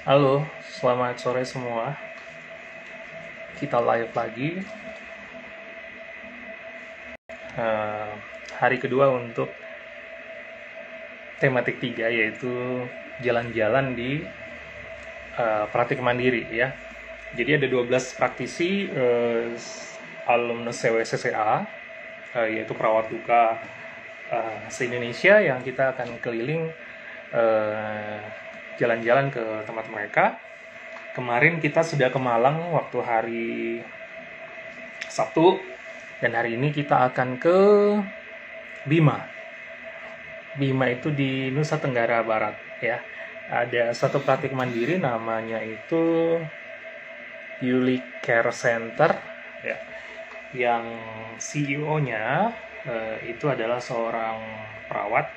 Halo, selamat sore semua. Kita live lagi. Eh, Hari kedua untuk tematik 3 yaitu jalan-jalan di praktik mandiri ya. Jadi ada 12 praktisi alumnus CWSCCA yaitu perawat luka se-Indonesia yang kita akan keliling eh, jalan-jalan ke tempat mereka. Kemarin kita sudah ke Malang waktu hari Sabtu, dan hari ini kita akan ke Bima. Bima itu di Nusa Tenggara Barat ya. Ada satu praktik mandiri namanya itu Yuli Care Center ya. Yang CEO-nya itu adalah seorang perawat,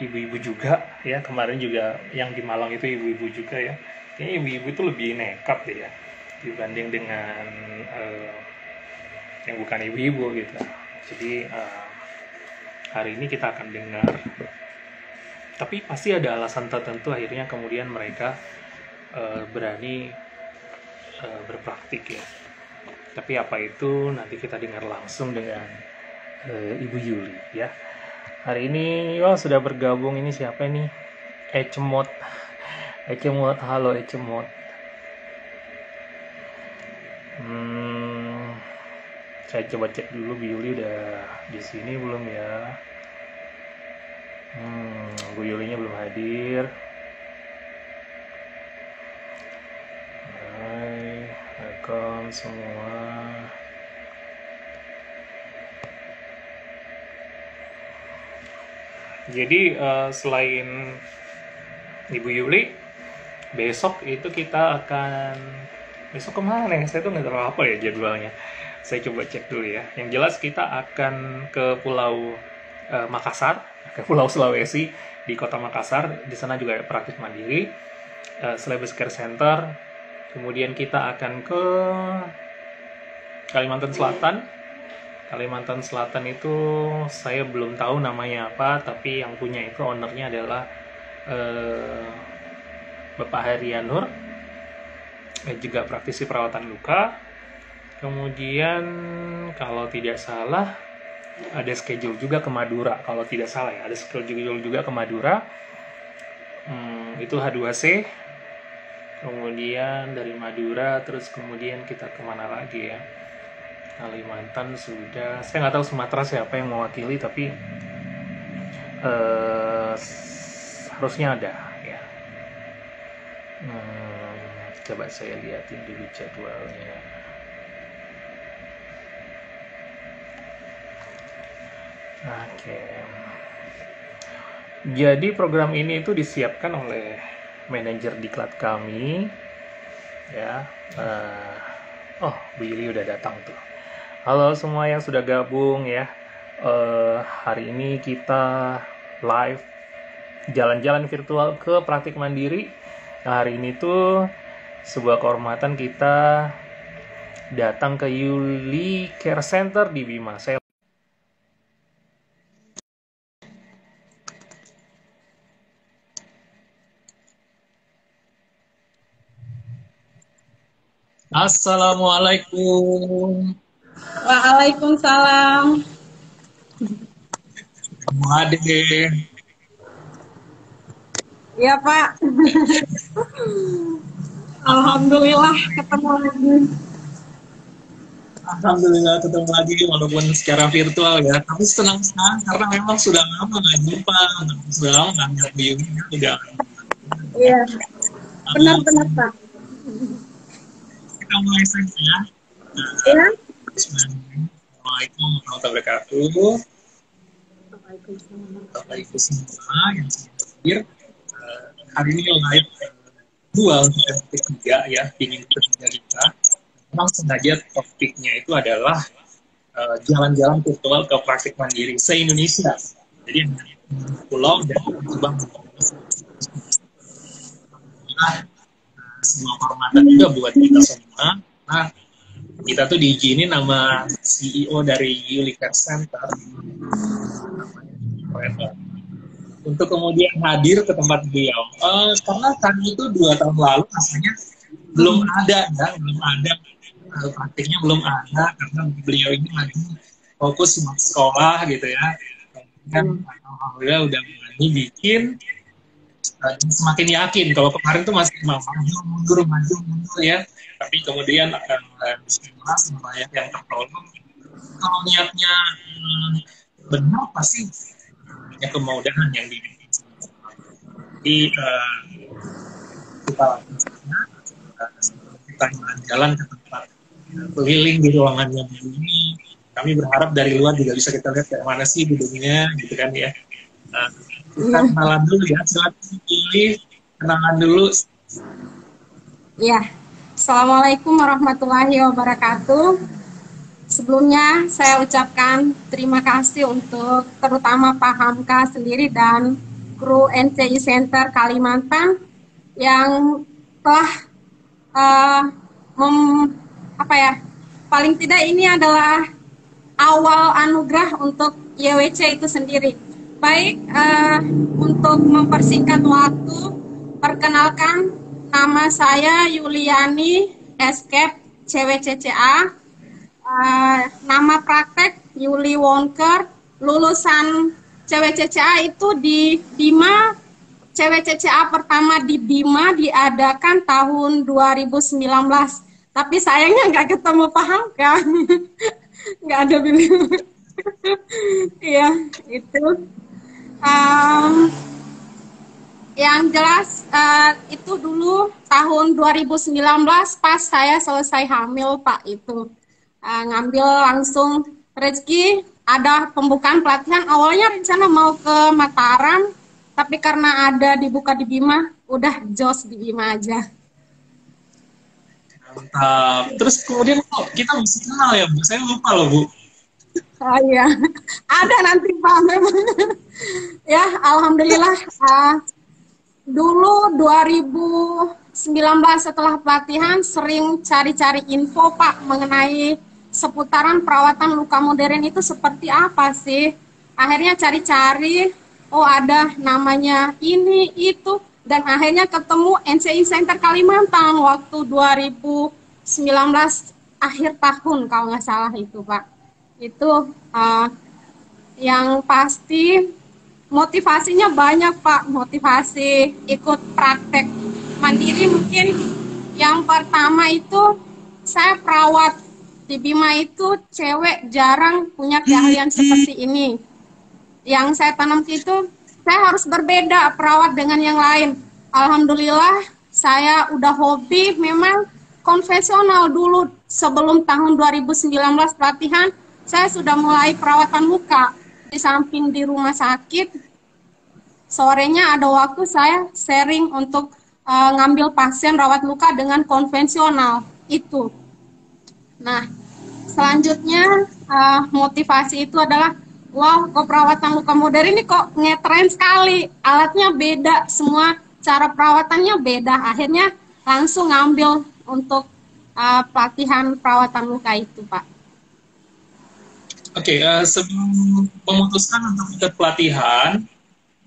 ibu-ibu juga ya. Kemarin juga yang di Malang itu ibu-ibu juga ya. Kayaknya ibu-ibu itu lebih nekat deh ya dibanding dengan yang bukan ibu-ibu gitu. Jadi hari ini kita akan dengar, tapi pasti ada alasan tertentu akhirnya kemudian mereka berani berpraktik ya. Tapi apa itu nanti kita dengar langsung dengan Ibu Yuli ya. Hari ini sudah bergabung, ini siapa ini? Ecemot. Halo Ecemot. Saya coba cek dulu Bu Yuli udah di sini belum ya. Bu Yulinya belum hadir. Hai, welcome semua. Jadi selain Ibu Yuli, besok itu kita akan kemana ya? Saya tuh nggak tahu apa ya jadwalnya. Saya coba cek dulu ya. Yang jelas kita akan ke Pulau Makassar, ke Pulau Sulawesi di Kota Makassar. Di sana juga ada praktik mandiri, Celebrity Care Center. Kemudian kita akan ke Kalimantan Selatan. Kalimantan Selatan itu saya belum tahu namanya apa, tapi yang punya itu ownernya adalah Bapak Herianur, juga praktisi perawatan luka. Kemudian kalau tidak salah ada schedule juga ke Madura, kalau tidak salah ya, ada schedule juga ke Madura. Itu H2C. Kemudian dari Madura terus kemudian kita kemana lagi ya? Kalimantan sudah, saya nggak tahu Sumatera siapa yang mewakili, tapi harusnya ada ya. Coba saya lihatin dulu jadwalnya. Oke. Jadi program ini itu disiapkan oleh manajer diklat kami ya. Bu Yuli udah datang tuh. Halo semua yang sudah gabung ya. Hari ini kita live jalan-jalan virtual ke praktik mandiri. Nah, hari ini tuh sebuah kehormatan kita datang ke Yuli Care Center di Bima. Assalamualaikum. Waalaikumsalam. Ade. Iya Pak. Alhamdulillah ketemu lagi. Alhamdulillah ketemu lagi walaupun secara virtual ya. Tapi senang-senang karena memang sudah lama nggak jumpa, sudah lama nggak lihat di udah. Iya. Benar-benar Pak. Kita mulai saja ya. Iya. Assalamualaikum warahmatullahi wabarakatuh. Bapak Ibu semua yang hadir. Hari ini live dua untuk yang ketiga ya, ingin ketiga kita. Memang sengaja topiknya itu adalah jalan-jalan virtual ke praktik mandiri se-Indonesia. Jadi pulau dan coba semua kehormatan juga buat kita semua. Nah, kita tuh diizinin nama CEO dari Yuli Care Center, untuk kemudian hadir ke tempat beliau. Karena kami itu 2 tahun lalu rasanya belum ada, ya, belum ada praktiknya belum ada karena beliau ini lagi fokus sama sekolah gitu ya. Dan alhamdulillah udah berani bikin, semakin yakin. Kalau kemarin tuh masih maju mundur ya. Tapi kemudian bismillah banyak yang tertolong. Kalau niatnya benar pasti ya kemudahan yang dimiliki. Jadi kita kita jalan ke tempat keliling di ruangannya ini. Kami berharap dari luar juga bisa kita lihat kayak mana sih gedungnya, gitu kan ya. Kita kenalan dulu ya, silakan pilih kenalan dulu. Iya. Assalamualaikum warahmatullahi wabarakatuh. Sebelumnya saya ucapkan terima kasih untuk terutama Pak Hamka sendiri dan kru NCI Center Kalimantan yang telah paling tidak ini adalah awal anugerah untuk YWC itu sendiri. Baik, untuk mempersingkat waktu, perkenalkan nama saya Yuliani Escape CWCCA. Nama praktek Yuli Wonker, lulusan CWCCA itu di Bima. CWCCA pertama di Bima diadakan tahun 2019. Tapi sayangnya nggak ketemu paham kan? Nggak ada beliau. Iya, itu. Yang jelas itu dulu tahun 2019 pas saya selesai hamil Pak itu. Ngambil langsung rezeki, ada pembukaan pelatihan. Awalnya rencana mau ke Mataram, tapi karena ada dibuka di Bima, udah jos di Bima aja. Mantap. Terus kemudian kita bisa kenal ya Bu? Saya lupa loh Bu. Oh iya, ada nanti Pak memang. Ya, alhamdulillah. Dulu 2019 setelah pelatihan sering cari-cari info Pak mengenai seputaran perawatan luka modern itu seperti apa sih. Akhirnya cari-cari, oh ada namanya ini, itu. Dan akhirnya ketemu NCI Center Kalimantan waktu 2019 akhir tahun kalau nggak salah itu Pak. Itu yang pasti motivasinya banyak Pak. Motivasi ikut praktek mandiri mungkin yang pertama itu saya perawat di Bima itu cewek jarang punya keahlian seperti ini. Yang saya tanam itu saya harus berbeda perawat dengan yang lain. Alhamdulillah saya udah hobi memang konvensional dulu sebelum tahun 2019 pelatihan saya sudah mulai perawatan luka di samping di rumah sakit. Sorenya ada waktu saya sharing untuk ngambil pasien rawat luka dengan konvensional itu. Nah selanjutnya motivasi itu adalah wow, kok perawatan luka modern ini kok ngetren sekali. Alatnya beda, semua cara perawatannya beda. Akhirnya langsung ngambil untuk pelatihan perawatan luka itu, Pak. Oke, sebelum memutuskan untuk ikut pelatihan,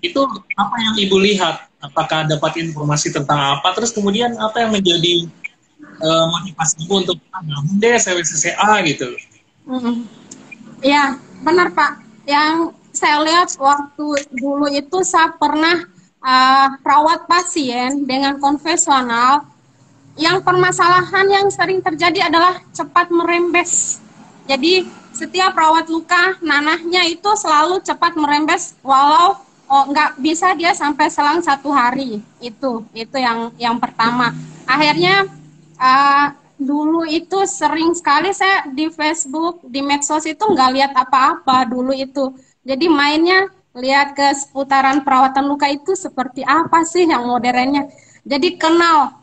itu apa yang Ibu lihat? Apakah dapat informasi tentang apa? Terus kemudian apa yang menjadi motivasi Ibu untuk gabung deh CWCCA gitu? Ya, benar Pak. Yang saya lihat waktu dulu itu saya pernah rawat pasien dengan konvensional. Yang permasalahan yang sering terjadi adalah cepat merembes. Jadi setiap rawat luka nanahnya itu selalu cepat merembes walau nggak bisa dia sampai selang 1 hari. Itu yang pertama. Akhirnya dulu itu sering sekali saya di Facebook, di medsos itu nggak lihat apa-apa dulu itu. Jadi mainnya lihat ke seputaran perawatan luka itu seperti apa sih yang modernnya. Jadi kenal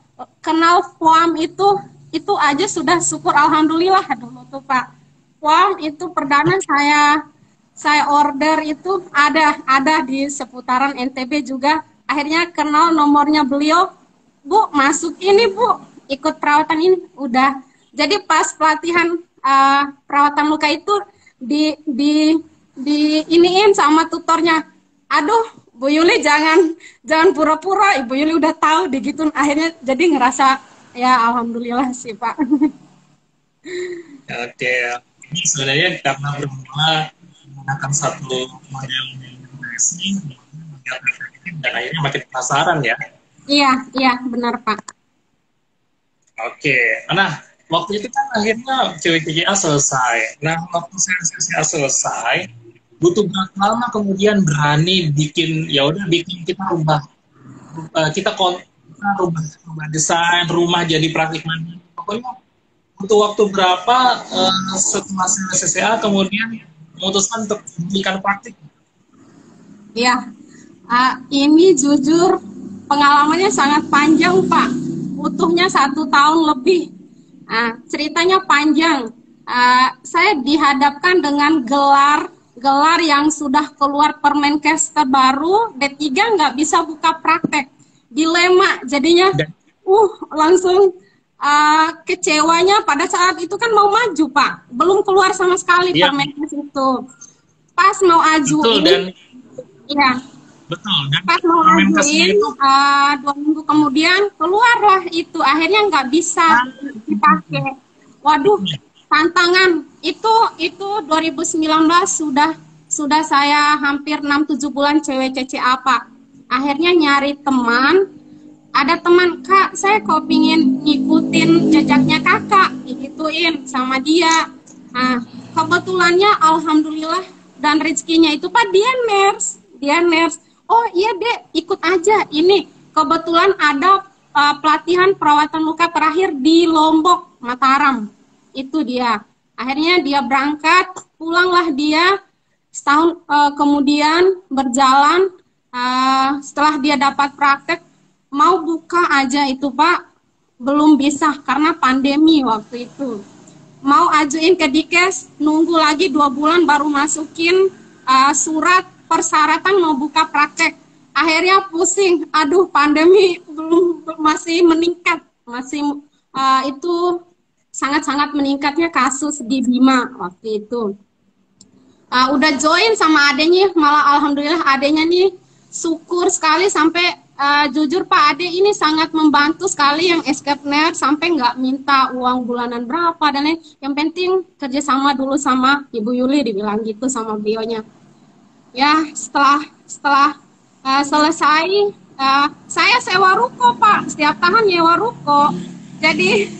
foam itu aja sudah syukur alhamdulillah dulu tuh Pak. Foam itu perdana saya order itu ada di seputaran NTB juga. Akhirnya kenal nomornya beliau, Bu masuk ini Bu. Ikut perawatan ini udah. Jadi pas pelatihan perawatan luka itu di iniin sama tutornya. Aduh, Bu Yuli jangan pura-pura, Ibu Yuli udah tahu digitun, akhirnya jadi ngerasa ya alhamdulillah sih Pak. Oke, ini sebenarnya karena bermula menggunakan satu model meditasi, melihat efektif dan akhirnya makin penasaran ya. Iya benar Pak. Oke, nah waktu itu kan akhirnya CWCCA selesai. Nah waktu CWCCA selesai, butuh berapa lama kemudian berani bikin, ya udah bikin kita rubah desain rumah jadi praktik mandiri. Pokoknya butuh waktu berapa setelah CWCCA kemudian memutuskan untuk memberikan praktik? Iya, ini jujur pengalamannya sangat panjang Pak, butuhnya 1 tahun lebih. Ceritanya panjang. Saya dihadapkan dengan gelar yang sudah keluar Permenkes terbaru, D3 nggak bisa buka praktek, dilema jadinya. Langsung kecewanya pada saat itu kan mau maju Pak, belum keluar sama sekali Permenkes itu. Pas mau ajuin, betul. Dan pas mau ajuin 2 minggu kemudian keluarlah itu, akhirnya nggak bisa dipakai. Waduh, tantangan itu 2019 sudah saya hampir 6-7 bulan CWCCA Pak. Akhirnya nyari teman, ada teman, Kak saya kok pingin ngikutin jejaknya kakak, digituin sama dia. Kebetulannya alhamdulillah dan rezekinya itu Pak, dia nurse. Oh iya Dek, ikut aja ini. Kebetulan ada pelatihan perawatan luka terakhir di Lombok, Mataram. Itu dia. Akhirnya dia berangkat, pulanglah dia. Setahun kemudian berjalan, setelah dia dapat praktek, mau buka aja itu Pak, belum bisa karena pandemi waktu itu. Mau ajuin ke Dikes, nunggu lagi 2 bulan baru masukin surat persyaratan mau buka praktek. Akhirnya pusing, aduh pandemi masih meningkat, itu sangat-sangat meningkatnya kasus di Bima waktu itu. Udah join sama adenya, malah alhamdulillah adenya nih syukur sekali sampai jujur Pak Ade ini sangat membantu sekali yang escape nurse, sampai nggak minta uang bulanan berapa dan lain. Yang penting kerjasama dulu sama Ibu Yuli, dibilang gitu sama beliaunya. Ya setelah selesai saya sewa ruko Pak, setiap tahun nyewa ruko. Jadi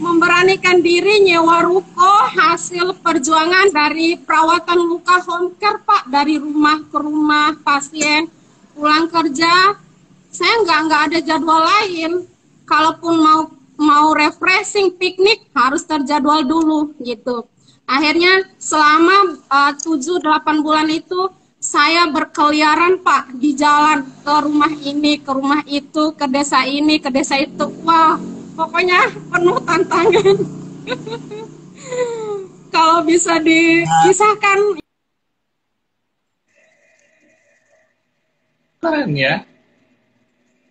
memberanikan diri nyewa ruko hasil perjuangan dari perawatan luka home care Pak, dari rumah ke rumah pasien. Pulang kerja saya nggak ada jadwal lain, kalaupun mau refreshing piknik harus terjadwal dulu gitu. Akhirnya selama 7-8 bulan itu saya berkeliaran Pak di jalan, ke rumah ini, ke rumah itu, ke desa ini, ke desa itu. Wah, pokoknya penuh tantangan. Kalau bisa dikisahkan. Keren ya.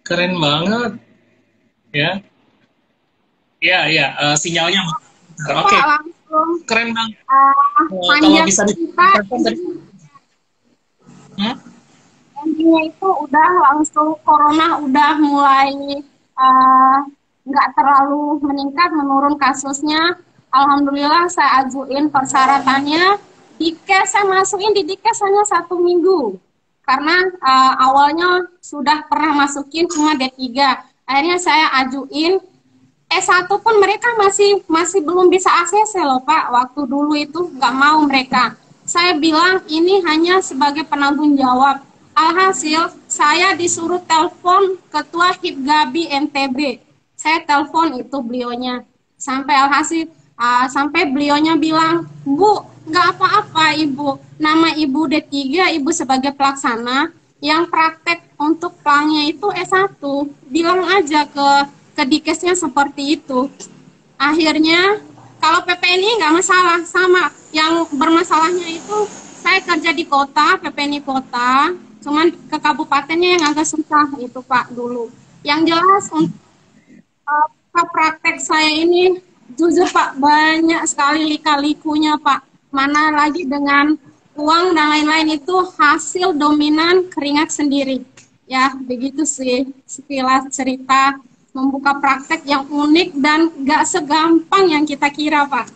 Keren banget. Ya. Ya, sinyalnya. Oke. Keren banget. Kalau bisa diceritakan tadi. Endingnya itu udah langsung corona udah mulai nggak terlalu meningkat, menurun kasusnya. Alhamdulillah saya ajuin persyaratannya, Dikes saya masukin di Dikes hanya 1 minggu karena awalnya sudah pernah masukin cuma D3. Akhirnya saya ajuin S1 pun mereka masih belum bisa ACC loh Pak. Waktu dulu itu nggak mau mereka. Saya bilang ini hanya sebagai penanggung jawab. Alhasil saya disuruh telepon Ketua Hipgabi NTB. Saya telepon itu beliaunya. Sampai beliaunya bilang, Bu, nggak apa-apa Ibu. Nama Ibu D3, Ibu sebagai pelaksana. Yang praktek untuk pelangnya itu S1. Bilang aja ke Dikesnya seperti itu. Akhirnya kalau PPNI nggak masalah, sama. Yang bermasalahnya itu saya kerja di kota, PPNI kota, cuman ke kabupatennya yang agak susah itu Pak dulu. Yang jelas untuk praktek saya ini jujur Pak banyak sekali lika-likunya Pak. Mana lagi dengan uang dan lain-lain itu hasil dominan keringat sendiri. Ya, begitu sih sekilas cerita membuka praktek yang unik dan gak segampang yang kita kira, Pak.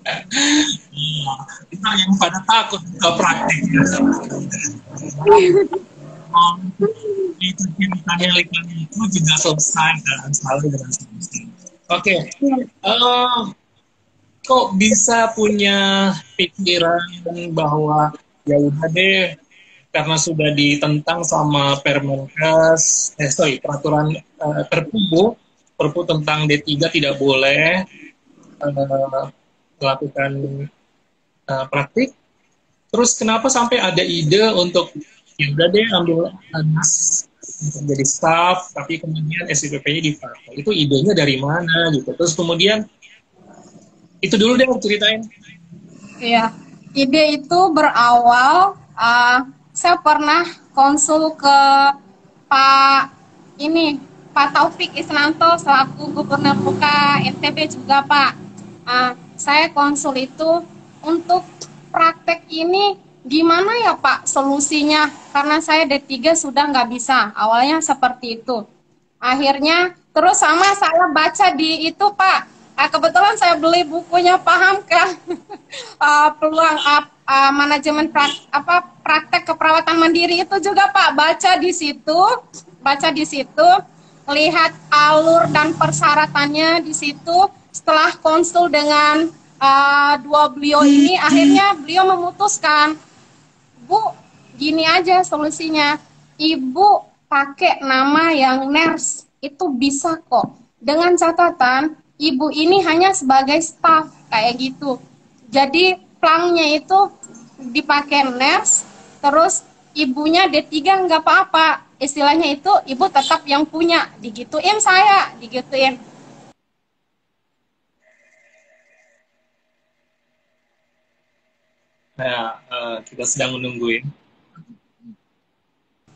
Iya, kita yang pada takut ke praktik ya. Itu ceritanya likan itu juga selesai dan selalu dengan solusi. Oke, kok bisa punya pikiran bahwa ya udah deh karena sudah ditentang sama Permenkes, peraturan Perpu tentang D3 tidak boleh melakukan praktik. Terus kenapa sampai ada ide untuk ya udah deh ambil nas untuk jadi staff, tapi kemudian SIPP-nya dipakai. Itu idenya dari mana gitu. Terus kemudian itu dulu deh ceritain. Iya, ide itu berawal saya pernah konsul ke Pak Taufik Isnanto selaku Gubernur Luka NTB juga, Pak. Saya konsul itu untuk praktek ini gimana ya Pak solusinya, karena saya D3 sudah nggak bisa, awalnya seperti itu. Akhirnya terus sama saya baca di itu Pak, kebetulan saya beli bukunya Pahamkah peluang manajemen praktek keperawatan mandiri itu juga Pak, baca di situ, lihat alur dan persyaratannya di situ. Setelah konsul dengan dua beliau ini, akhirnya beliau memutuskan, Bu, gini aja solusinya, Ibu pakai nama yang nurse, itu bisa kok. Dengan catatan, Ibu ini hanya sebagai staff, kayak gitu. Jadi, plangnya itu dipakai nurse, terus ibunya D3 nggak apa-apa. Istilahnya itu, Ibu tetap yang punya, digituin saya, digituin. Nah, kita sedang menungguin.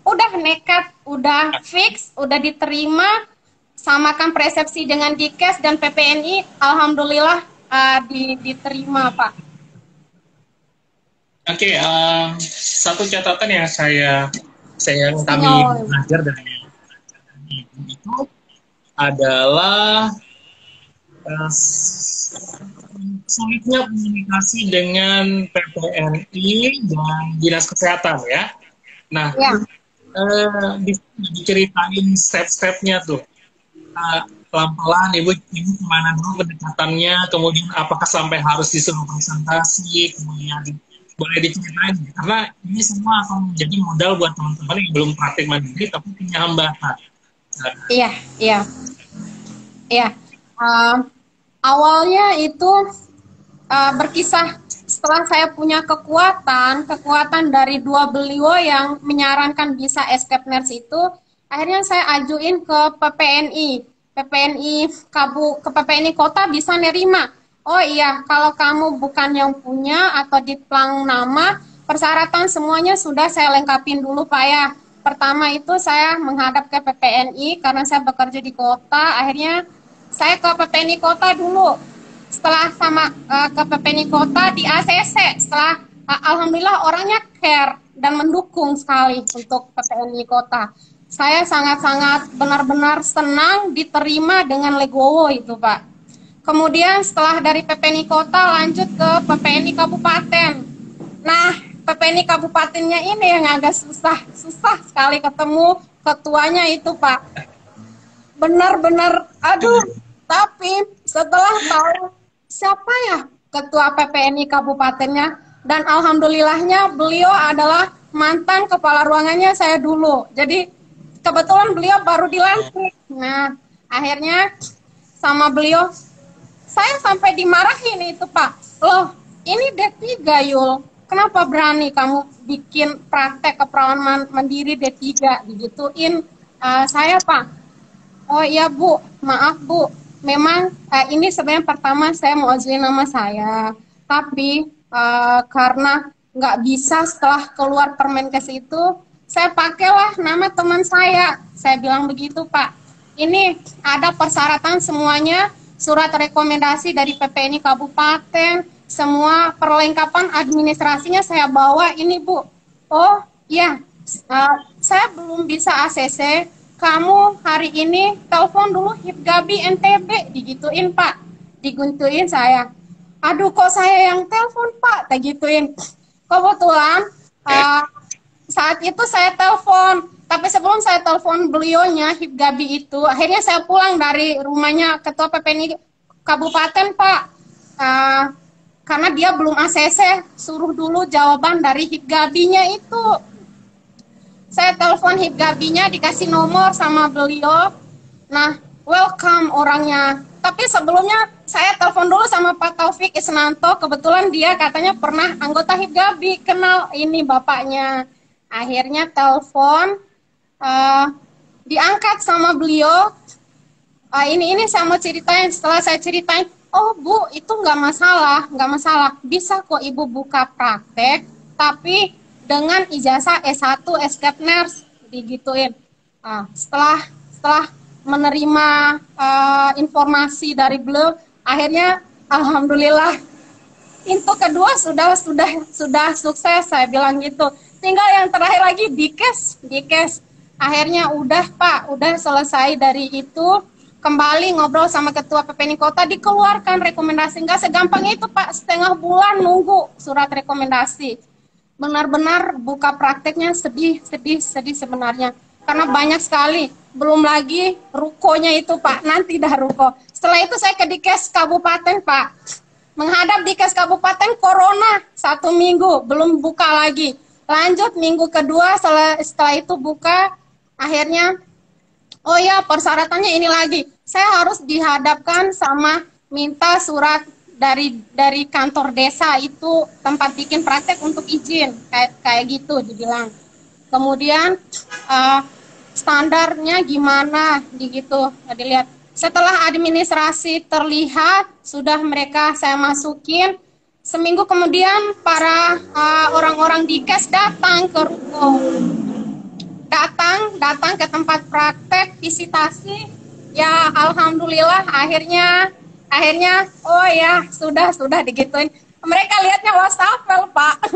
Udah nekat, udah fix, udah diterima, samakan persepsi dengan Dikes dan PPNI, alhamdulillah diterima, Pak. Oke, satu catatan yang kami belajar dari itu adalah sulitnya komunikasi dengan PPNI dan Dinas Kesehatan ya. Nah, ya. Diceritain step-stepnya tuh. Pelan-pelan Ibu kemana dulu pendekatannya, kemudian apakah sampai harus disuruh presentasi, kemudian boleh diceritain karena ini semua akan menjadi modal buat teman-teman yang belum praktik mandiri tapi punya hambatan. Iya. Awalnya itu berkisah setelah saya punya kekuatan dari dua beliau yang menyarankan bisa escape nurse itu, akhirnya saya ajuin ke PPNI ke PPNI kota bisa nerima. Oh iya, kalau kamu bukan yang punya atau di plang nama, persyaratan semuanya sudah saya lengkapin dulu Pak ya. Pertama itu saya menghadap ke PPNI karena saya bekerja di kota, akhirnya saya ke PPNI kota dulu. Setelah ke PPNI kota di ACC, setelah alhamdulillah orangnya care dan mendukung sekali untuk PPNI kota. Saya sangat-sangat benar-benar senang diterima dengan legowo itu Pak. Kemudian setelah dari PPNI kota lanjut ke PPNI kabupaten. Nah, PPNI kabupatennya ini yang agak susah sekali ketemu ketuanya itu Pak. Benar-benar aduh. Tapi setelah tahu siapa ya ketua PPNI kabupatennya, dan alhamdulillahnya beliau adalah mantan kepala ruangannya saya dulu. Jadi kebetulan beliau baru dilantik. Nah, akhirnya sama beliau saya sampai dimarahin itu Pak. Loh, ini D3 Yul. Kenapa berani kamu bikin praktek keperawatan mandiri D3 digituin saya Pak. Oh iya Bu, maaf Bu. Memang ini sebenarnya pertama saya mau ajuin nama saya, tapi karena nggak bisa setelah keluar Permenkes itu, saya pakailah nama teman saya. Saya bilang begitu Pak. Ini ada persyaratan semuanya, surat rekomendasi dari PPNI Kabupaten, semua perlengkapan administrasinya saya bawa ini Bu. Oh iya, saya belum bisa ACC, kamu hari ini telepon dulu Hipgabi NTB, digituin Pak, diguntuin saya. Aduh kok saya yang telepon Pak, tak gituin. Kebetulan saat itu saya telepon, tapi sebelum saya telepon beliaunya Hipgabi itu, akhirnya saya pulang dari rumahnya Ketua PPNI Kabupaten Pak, karena dia belum ACC, suruh dulu jawaban dari Hipgabinya itu. Saya telepon Hipgabinya, dikasih nomor sama beliau. Nah, welcome orangnya. Tapi sebelumnya saya telepon dulu sama Pak Taufik Isnanto. Kebetulan dia katanya pernah anggota Hipgabi, kenal ini bapaknya. Akhirnya telepon, diangkat sama beliau. Ini saya mau ceritain. Setelah saya ceritain, oh Bu, itu nggak masalah. Bisa kok Ibu buka praktek, tapi dengan ijazah S1, escape nurse, digituin. Setelah menerima informasi dari beliau, akhirnya alhamdulillah pintu kedua sudah sukses, saya bilang gitu. Tinggal yang terakhir lagi dikes. Akhirnya udah Pak, udah selesai dari itu, kembali ngobrol sama Ketua PPNI Kota, dikeluarkan rekomendasi. Nggak segampang itu Pak, setengah bulan nunggu surat rekomendasi. Benar-benar buka prakteknya sedih sebenarnya. Karena banyak sekali, belum lagi rukonya itu Pak, nanti dah ruko. Setelah itu saya ke Dikes Kabupaten Pak, menghadap Dikes Kabupaten Corona 1 minggu, belum buka lagi. Lanjut minggu kedua, setelah itu buka, akhirnya, oh ya persyaratannya ini lagi, saya harus dihadapkan sama minta surat dari kantor desa itu tempat bikin praktek untuk izin, kayak gitu dibilang. Kemudian standarnya gimana gitu dilihat. Setelah administrasi terlihat sudah saya masukin, seminggu kemudian para orang-orang Dikes datang ke ruko, datang ke tempat praktek, visitasi. Ya alhamdulillah akhirnya oh ya sudah digituin. Mereka lihatnya wastafel Pak.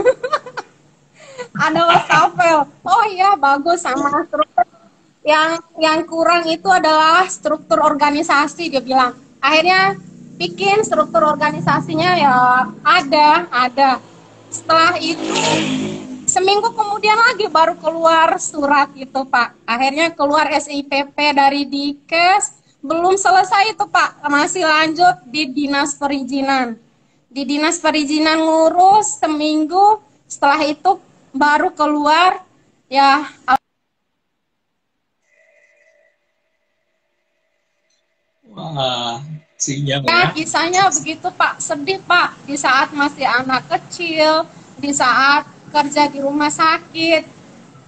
Ada wastafel. Oh iya bagus, sama struktur. Yang kurang itu adalah struktur organisasi, dia bilang. Akhirnya bikin struktur organisasinya, ya ada. Setelah itu seminggu kemudian lagi baru keluar surat itu Pak. Akhirnya keluar SIPP dari Dikes. Belum selesai itu Pak, masih lanjut di dinas perizinan. Di dinas perizinan ngurus seminggu, setelah itu baru keluar ya. Wah, sinyal Ya, kisahnya begitu Pak, sedih Pak. Di saat masih anak kecil, di saat kerja di rumah sakit,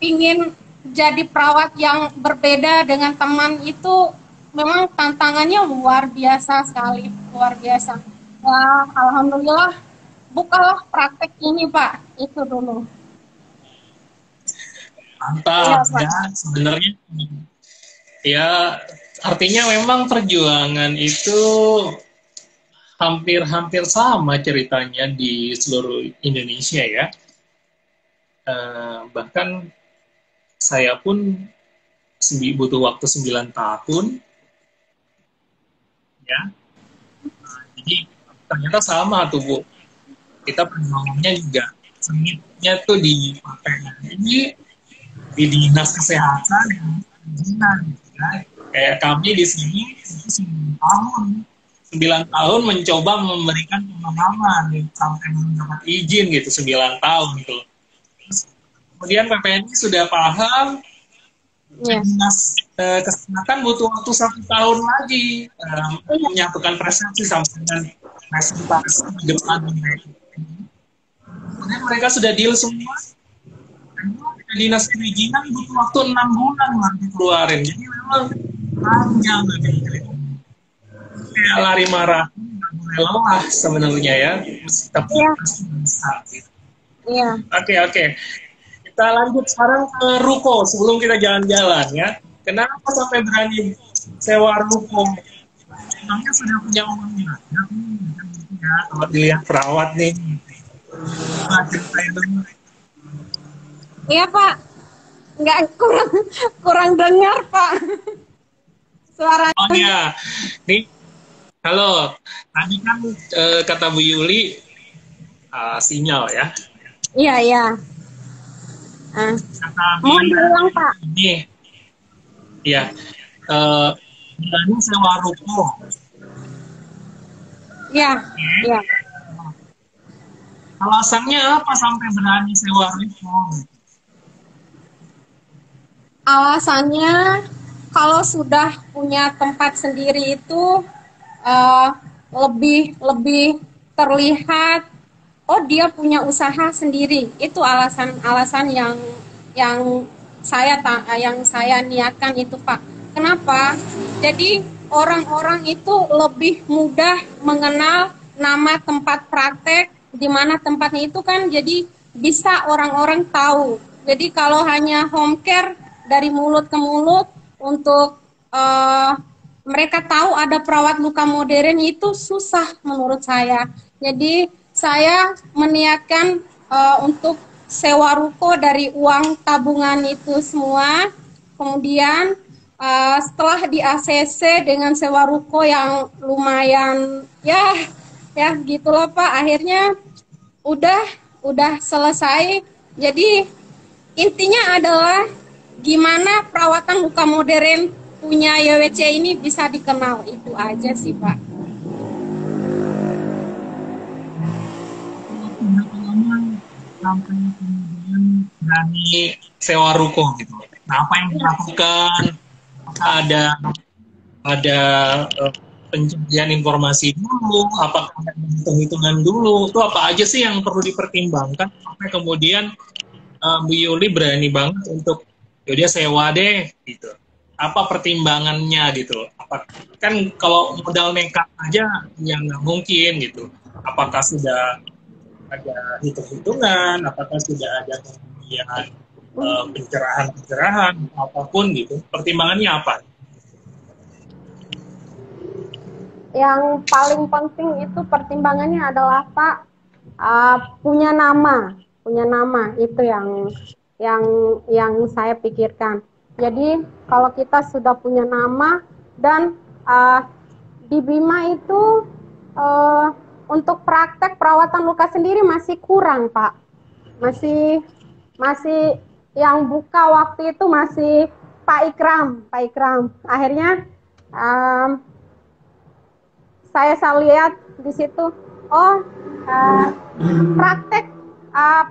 ingin jadi perawat yang berbeda dengan teman itu, memang tantangannya luar biasa sekali, luar biasa. Ya, alhamdulillah bukalah praktek ini Pak, itu dulu. mantap ya, sebenarnya ya artinya memang perjuangan itu hampir sama ceritanya di seluruh Indonesia ya. Bahkan saya pun butuh waktu 9 tahun ya. Jadi ternyata sama tuh Bu. Kita perjuangannya juga sengitnya tuh di PPNI, di dinas kesehatan, perizinan gitu ya. Kayak kami di sini itu 9 tahun mencoba memberikan pemahaman sampai mendapat izin gitu 9 tahun gitu. Terus, kemudian PPNI sudah paham, dinas kesehatan butuh waktu 1 tahun lagi menyatukan presentasi sampai dengan presentasi di depan mereka. Kemudian mereka sudah deal semua. Dinas perizinan butuh waktu 6 bulan nanti keluarin. Jadi memang panjang gitu. Kayak lari maraton, nggak boleh lelah sebenarnya ya. Tapi pasti bisa gitu. Iya. Oke. Kita lanjut sekarang ke ruko sebelum kita jalan-jalan ya. Kenapa sampai berani sewa ruko? Memangnya sudah punya uang banyak nih, kan gitu ya, kalau dilihat perawat nih. Nah, ceritain dong. Iya Pak, nggak kurang kurang dengar Pak suara. Oh iya, nih, halo. Tadi kan kata Bu Yuli sinyal ya. Iya iya. Ah, Kata mohon dia diulang Pak. ini, ya, berani sewa ruko. Iya iya. Alasannya apa sampai berani sewa ruko? Alasannya kalau sudah punya tempat sendiri itu eh, lebih lebih terlihat, oh dia punya usaha sendiri. Itu alasan-alasan yang saya niatkan itu Pak. Kenapa? Jadi orang-orang itu lebih mudah mengenal nama tempat praktek, di mana tempatnya itu kan, jadi bisa orang-orang tahu. Jadi kalau hanya home care dari mulut ke mulut untuk mereka tahu ada perawat luka modern itu susah menurut saya. Jadi saya meniatkan untuk sewa ruko dari uang tabungan itu semua. Kemudian setelah di ACC dengan sewa ruko yang lumayan ya gitulah Pak, akhirnya udah selesai. Jadi intinya adalah gimana perawatan luka modern punya YWC ini bisa dikenal, itu aja sih Pak. Berapa lama sampai kemudian berani sewa ruko gitu? Nah, apa yang dilakukan? Apakah ada pencarian informasi dulu? Apakah ada hitung-hitungan dulu? Itu apa aja sih yang perlu dipertimbangkan sampai kemudian Bu Yuli berani banget untuk dia sewa deh gitu. Apa pertimbangannya gitu? Kan kalau modal nekat aja yang nggak mungkin gitu. Apakah sudah ada hitung-hitungan? Apakah sudah ada kemudian pencerahan apapun gitu? Pertimbangannya apa? Yang paling penting itu pertimbangannya adalah Pak, punya nama itu yang saya pikirkan. Jadi kalau kita sudah punya nama dan di Bima itu untuk praktek perawatan luka sendiri masih kurang Pak, masih yang buka waktu itu masih Pak Ikram. Akhirnya saya lihat di situ, praktek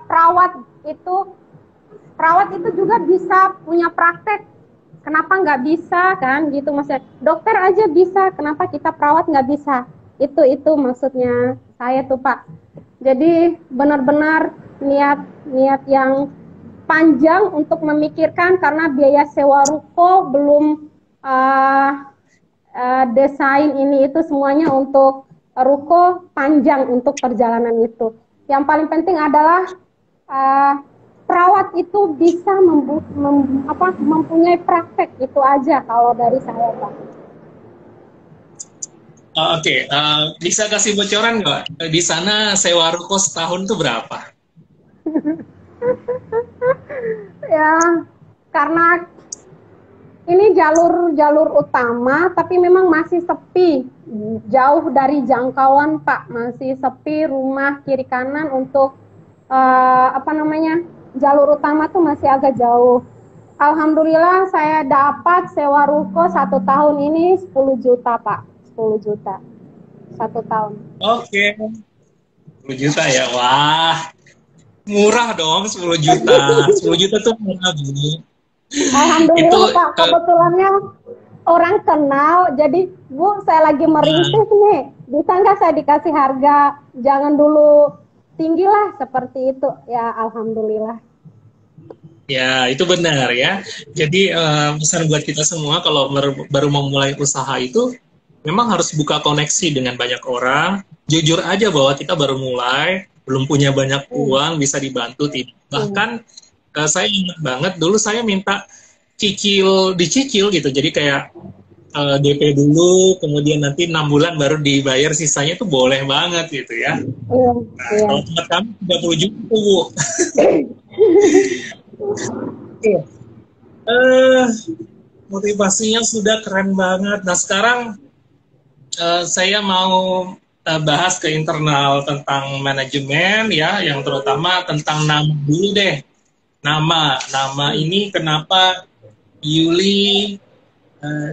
perawat itu juga bisa punya praktek. Kenapa nggak bisa kan? Gitu maksudnya. Dokter aja bisa, kenapa kita perawat nggak bisa? Itu maksudnya saya tuh Pak. Jadi benar-benar niat yang panjang untuk memikirkan, karena biaya sewa ruko belum desain ini itu semuanya untuk ruko panjang untuk perjalanan itu. Yang paling penting adalah perawat itu bisa mempunyai praktek, itu aja kalau dari saya Pak. Oke, bisa kasih bocoran nggak? Di sana sewa ruko setahun tuh berapa? Ya, karena ini jalur utama, tapi memang masih sepi, jauh dari jangkauan Pak, masih sepi rumah kiri kanan untuk jalur utama tuh masih agak jauh. Alhamdulillah saya dapat sewa ruko 1 tahun ini 10 juta Pak, 10 juta 1 tahun. Oke, 10 juta ya, wah murah dong 10 juta. 10 juta tuh murah Bu. Alhamdulillah Pak, kebetulannya orang kenal, jadi Bu saya lagi merintis nih, bisa nggak saya dikasih harga, jangan dulu tinggi lah, seperti itu ya. Alhamdulillah ya, itu benar ya. Jadi pesan buat kita semua kalau baru memulai usaha itu memang harus buka koneksi dengan banyak orang. Jujur aja bahwa kita baru mulai, belum punya banyak uang, bisa dibantu tidak. Bahkan saya ingat banget dulu saya minta dicicil gitu. Jadi kayak DP dulu, kemudian nanti 6 bulan baru dibayar sisanya itu boleh banget gitu ya. Iya, Nah, iya. kalau tempat kami 30 juta tuh, Bu. Oke. Eh, Motivasinya sudah keren banget. Nah, sekarang saya mau bahas ke internal tentang manajemen ya, yang terutama tentang nama dulu deh. Nama ini kenapa Yuli eh,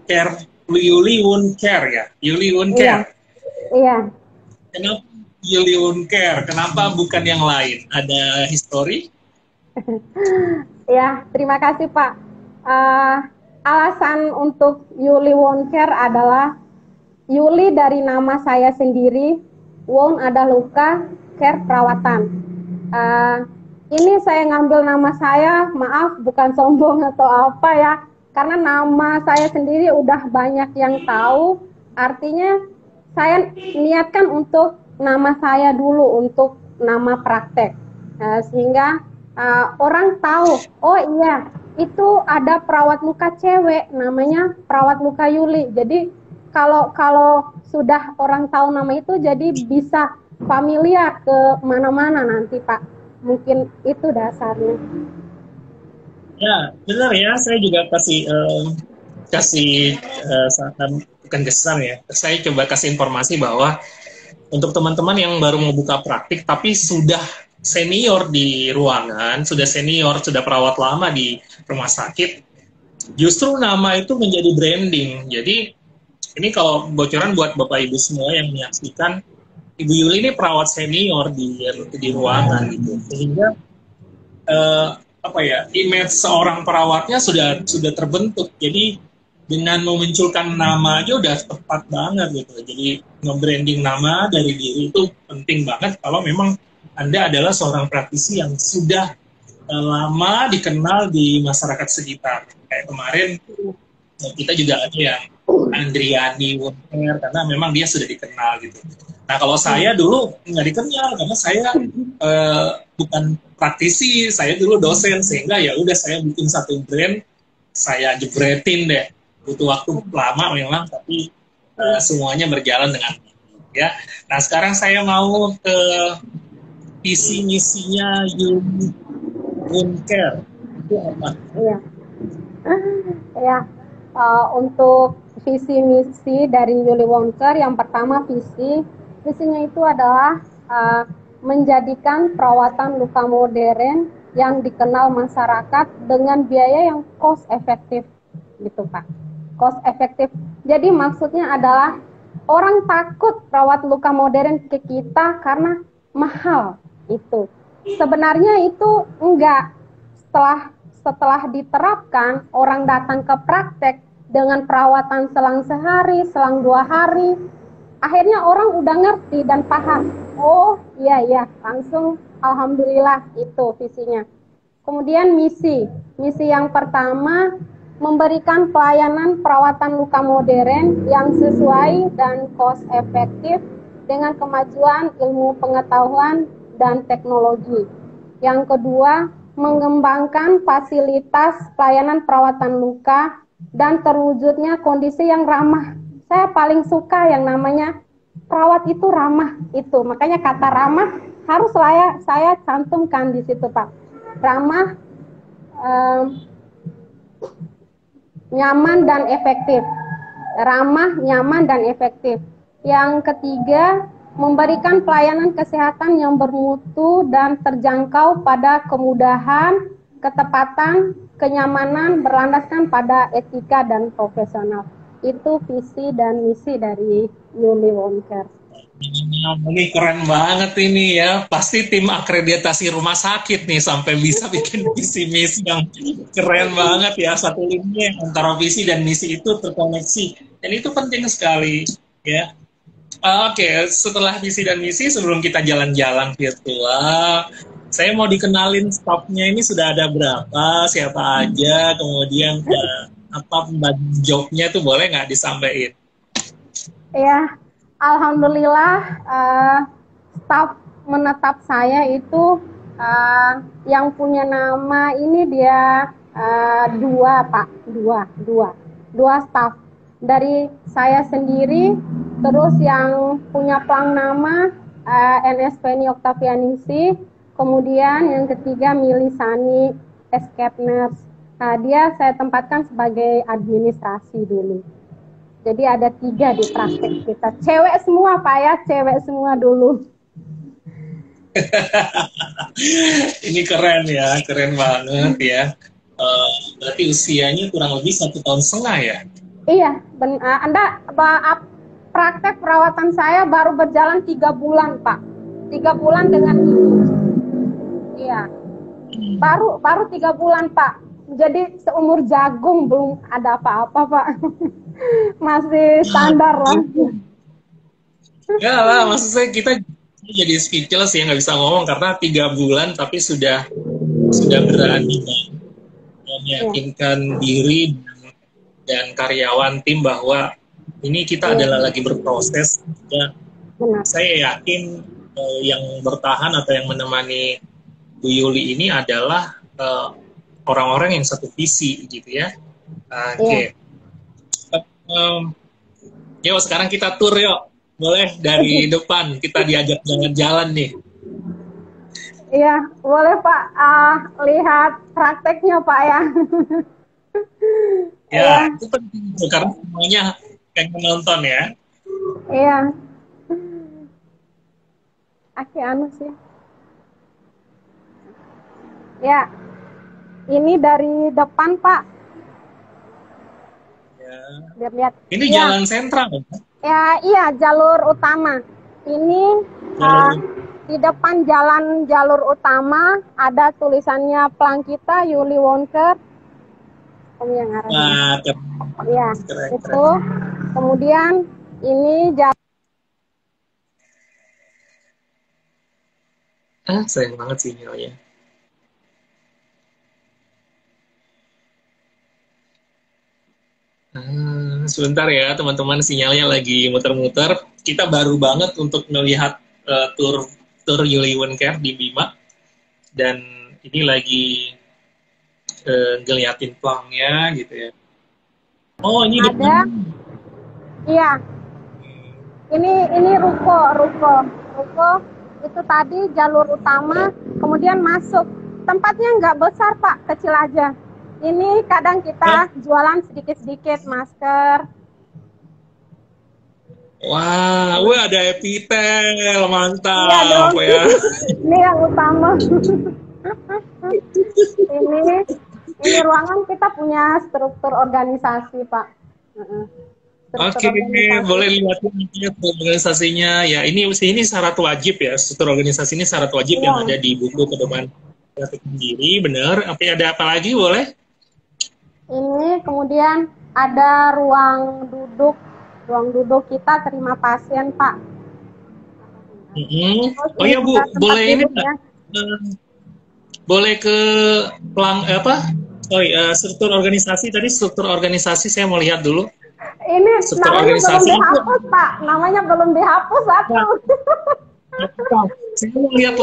Care, Yuli Won Care ya, Yuli Won Iya, Care. iya. Kenapa Yuli Won Care? Kenapa bukan yang lain? Ada history? Ya, terima kasih Pak. Eh, Alasan untuk Yuli Wonker adalah Yuli dari nama saya sendiri, Won ada luka, Care perawatan. Eh, ini saya ngambil nama saya, maaf bukan sombong atau apa ya, karena nama saya sendiri udah banyak yang tahu, artinya saya niatkan untuk nama saya dulu untuk nama praktek. Sehingga orang tahu, oh iya, itu ada perawat luka cewek namanya perawat luka Yuli. Jadi kalau sudah orang tahu nama itu, jadi bisa familiar ke mana-mana nanti Pak. Mungkin itu dasarnya. Ya, benar ya. Saya juga kasih bukan kesan ya. Saya coba kasih informasi bahwa untuk teman-teman yang baru mau buka praktik tapi sudah senior di ruangan, sudah senior, sudah perawat lama di rumah sakit, justru nama itu menjadi branding. Jadi ini kalau bocoran buat Bapak Ibu semua yang menyaksikan, Ibu Yuli ini perawat senior di ruangan gitu. Sehingga image seorang perawatnya sudah terbentuk. Jadi dengan memunculkan nama aja udah tepat banget gitu. Jadi nge-branding nama dari diri itu penting banget kalau memang Anda adalah seorang praktisi yang sudah lama dikenal di masyarakat sekitar. Kayak kemarin kita juga ada yang Andriani Wonker, karena memang dia sudah dikenal gitu. Nah kalau saya dulu nggak dikenal karena saya bukan praktisi, saya dulu dosen, sehingga ya udah saya bikin satu brand, saya jebretin deh. Butuh waktu lama memang, tapi semuanya berjalan dengan ya. Nah sekarang saya mau ke visi misinya Yuli Wonker itu apa? Iya. Ya, untuk visi misi dari Yuli Wonker, yang pertama visinya itu adalah menjadikan perawatan luka modern yang dikenal masyarakat dengan biaya yang cost efektif, gitu Pak. Cost efektif. Jadi maksudnya adalah orang takut perawat luka modern ke kita karena mahal itu. Sebenarnya itu enggak. Setelah diterapkan, orang datang ke praktek dengan perawatan selang sehari, selang 2 hari, akhirnya orang udah ngerti dan paham. Oh iya, langsung alhamdulillah itu visinya. Kemudian misi yang pertama, memberikan pelayanan perawatan luka modern yang sesuai dan cost efektif dengan kemajuan ilmu pengetahuan dan teknologi. Yang kedua, mengembangkan fasilitas pelayanan perawatan luka dan terwujudnya kondisi yang ramah. Saya paling suka yang namanya perawat itu ramah itu. Makanya kata ramah harus saya cantumkan di situ Pak. Ramah, nyaman dan efektif. Ramah, nyaman dan efektif. Yang ketiga, memberikan pelayanan kesehatan yang bermutu dan terjangkau pada kemudahan, ketepatan, kenyamanan berlandaskan pada etika dan profesional. Itu visi dan misi dari Yuli Wonker. Ini keren banget ini ya. Pasti tim akreditasi rumah sakit nih sampai bisa bikin visi misi yang keren banget ya. Satu lini antara visi dan misi itu terkoneksi. Dan itu penting sekali ya. Oke, setelah visi dan misi, sebelum kita jalan-jalan virtual, saya mau dikenalin staffnya ini sudah ada berapa, siapa aja, kemudian apa pembagian jobnya tuh boleh nggak disampaikan? Ya, alhamdulillah staf menetap saya itu yang punya nama ini dia dua Pak, dua. 2 staf. Dari saya sendiri, terus yang punya plang nama NS Penny Oktavianingsih, kemudian yang ketiga Milisani Escape Nurse. Nah, dia saya tempatkan sebagai administrasi dulu. Jadi ada 3 di praktek kita. Cewek semua Pak ya, cewek semua dulu. Ini keren ya, keren banget ya. Berarti usianya kurang lebih 1,5 tahun ya? Iya, Anda praktek perawatan saya baru berjalan 3 bulan Pak. 3 bulan dengan ini. Iya, baru 3 bulan Pak. Jadi seumur jagung belum ada apa-apa Pak. Masih standar lah. Ya lah, maksud saya kita jadi speechless ya, nggak bisa ngomong karena 3 bulan tapi sudah berani meyakinkan diri dan karyawan tim bahwa ini kita adalah lagi berproses. Dan saya yakin yang bertahan atau yang menemani Bu Yuli ini adalah orang-orang yang satu visi gitu ya. Oke. Yuk sekarang kita tur yuk. Boleh dari depan kita diajak jalan-jalan nih. Iya, boleh Pak. Lihat prakteknya Pak ya. Ya, itu penting karena semuanya pengen menonton ya. Iya. Anu sih. Ya, ini dari depan Pak. Ya. Lihat-lihat. Ini jalan sentral. Ya, iya jalur utama. Ini di depan jalur utama ada tulisannya plang kita Yuli Wonker. Yang arahnya. Iya, itu. Kemudian ini sayang banget sinyalnya. Sebentar ya teman-teman, sinyalnya lagi muter-muter. Kita baru banget untuk melihat tur Yuli Woncare di Bima, dan ini lagi ngeliatin plangnya gitu ya. Oh ini ada, iya. Ini ruko itu tadi jalur utama, kemudian masuk. Tempatnya nggak besar Pak, kecil aja. Ini kadang kita jualan sedikit-sedikit masker. Wah, ada epitel, mantap. Iya dong. Ya. Ini yang utama. ini ruangan kita punya struktur organisasi Pak. Oke, boleh lihat organisasinya ya. Ini syarat wajib ya, struktur organisasi ini syarat wajib yang ada di buku pedoman sendiri, benar. Ada apa lagi boleh? Ini kemudian ada ruang duduk kita terima pasien Pak. Oh ya Bu, boleh ini ya. Boleh ke plang struktur organisasi tadi, struktur organisasi saya mau lihat dulu. Ini struktur namanya organisasi belum dihapus Pak, namanya belum dihapus satu. Saya mau lihat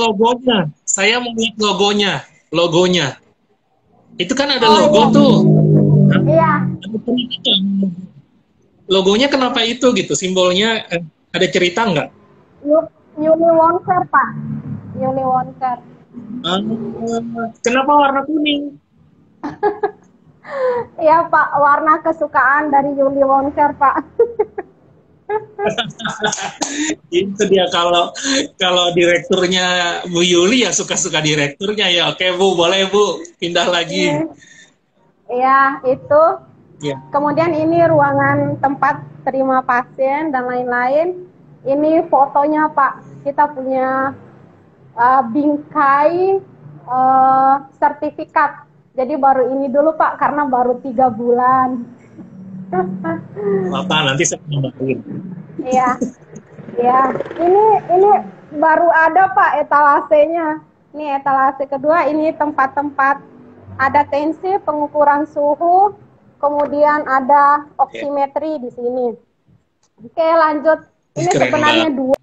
logonya. Itu kan ada logo tuh. Iya. Logonya kenapa itu gitu? Simbolnya ada cerita nggak? Yuli Woncare Pak. Yuli Woncare. Kenapa warna kuning? Iya Pak, warna kesukaan dari Yuli Woncare Pak. Itu dia, kalau direkturnya Bu Yuli ya suka-suka direkturnya ya. Oke Bu, boleh Bu pindah lagi. Iya, itu. Ya. Kemudian ini ruangan tempat terima pasien dan lain-lain. Ini fotonya Pak, kita punya bingkai sertifikat. Jadi baru ini dulu Pak, karena baru 3 bulan. Apa nanti saya nambahin. Iya. Ini baru ada Pak etalasenya. Ini etalase kedua, ini tempat-tempat ada tensi, pengukuran suhu, kemudian ada oximetri di sini. Oke, lanjut. Ini sebenarnya 2.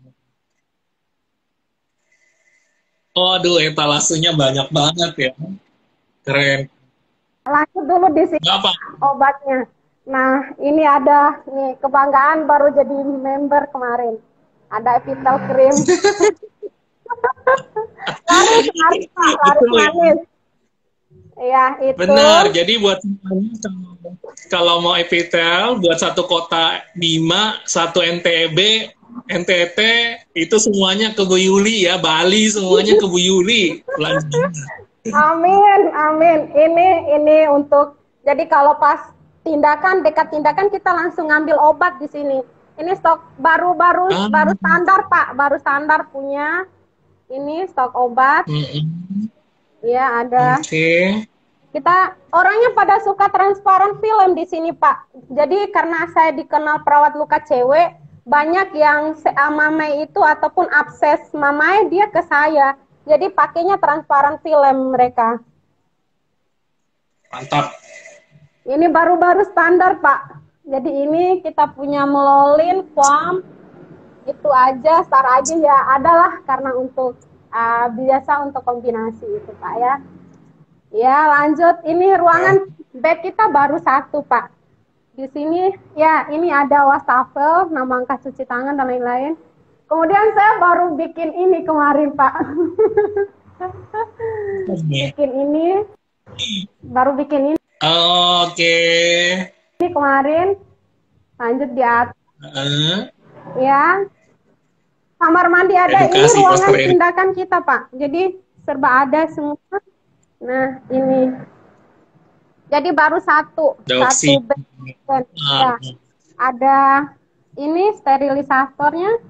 Aduh, etalasenya banyak banget ya. Keren. Lanjut dulu di sini. Apa? Obatnya. Nah, ini ada nih kebanggaan baru jadi member kemarin. Ada Epitel Cream. Laris, laris Pak, Itu laris ya. manis. Iya, itu. Benar. Jadi buat semuanya, kalau mau epitel buat satu kota Bima, satu NTB, NTT, itu semuanya ke Bu Yuli ya. Bali semuanya ke Bu Yuli. Amin, amin. Ini untuk jadi kalau pas dekat tindakan kita langsung ngambil obat di sini. Ini stok baru standar Pak, baru standar punya. Ini stok obat. Iya, ada. Oke. Kita orangnya pada suka transparan film di sini, Pak. Jadi karena saya dikenal perawat luka cewek, banyak yang mamai itu ataupun abses mamai dia ke saya. Jadi pakainya transparan film mereka. Mantap. Ini baru-baru standar, Pak. Jadi ini kita punya melolin, foam, itu aja, star aja ya. Adalah karena untuk biasa untuk kombinasi itu, Pak ya. Ya, lanjut. Ini ruangan bed kita baru satu, Pak. Di sini, ya, ini ada wastafel, nama angka cuci tangan, dan lain-lain. Kemudian saya baru bikin ini kemarin, Pak. Bikin ini. Baru bikin ini. Oke. Ini kemarin. Lanjut di atas. Ya. Kamar mandi ada. Edukasi, ini ruangan tindakan kita, Pak. Jadi, serba ada semua. Nah, ini. Jadi baru satu bed. Ya. Ada ini sterilisatornya.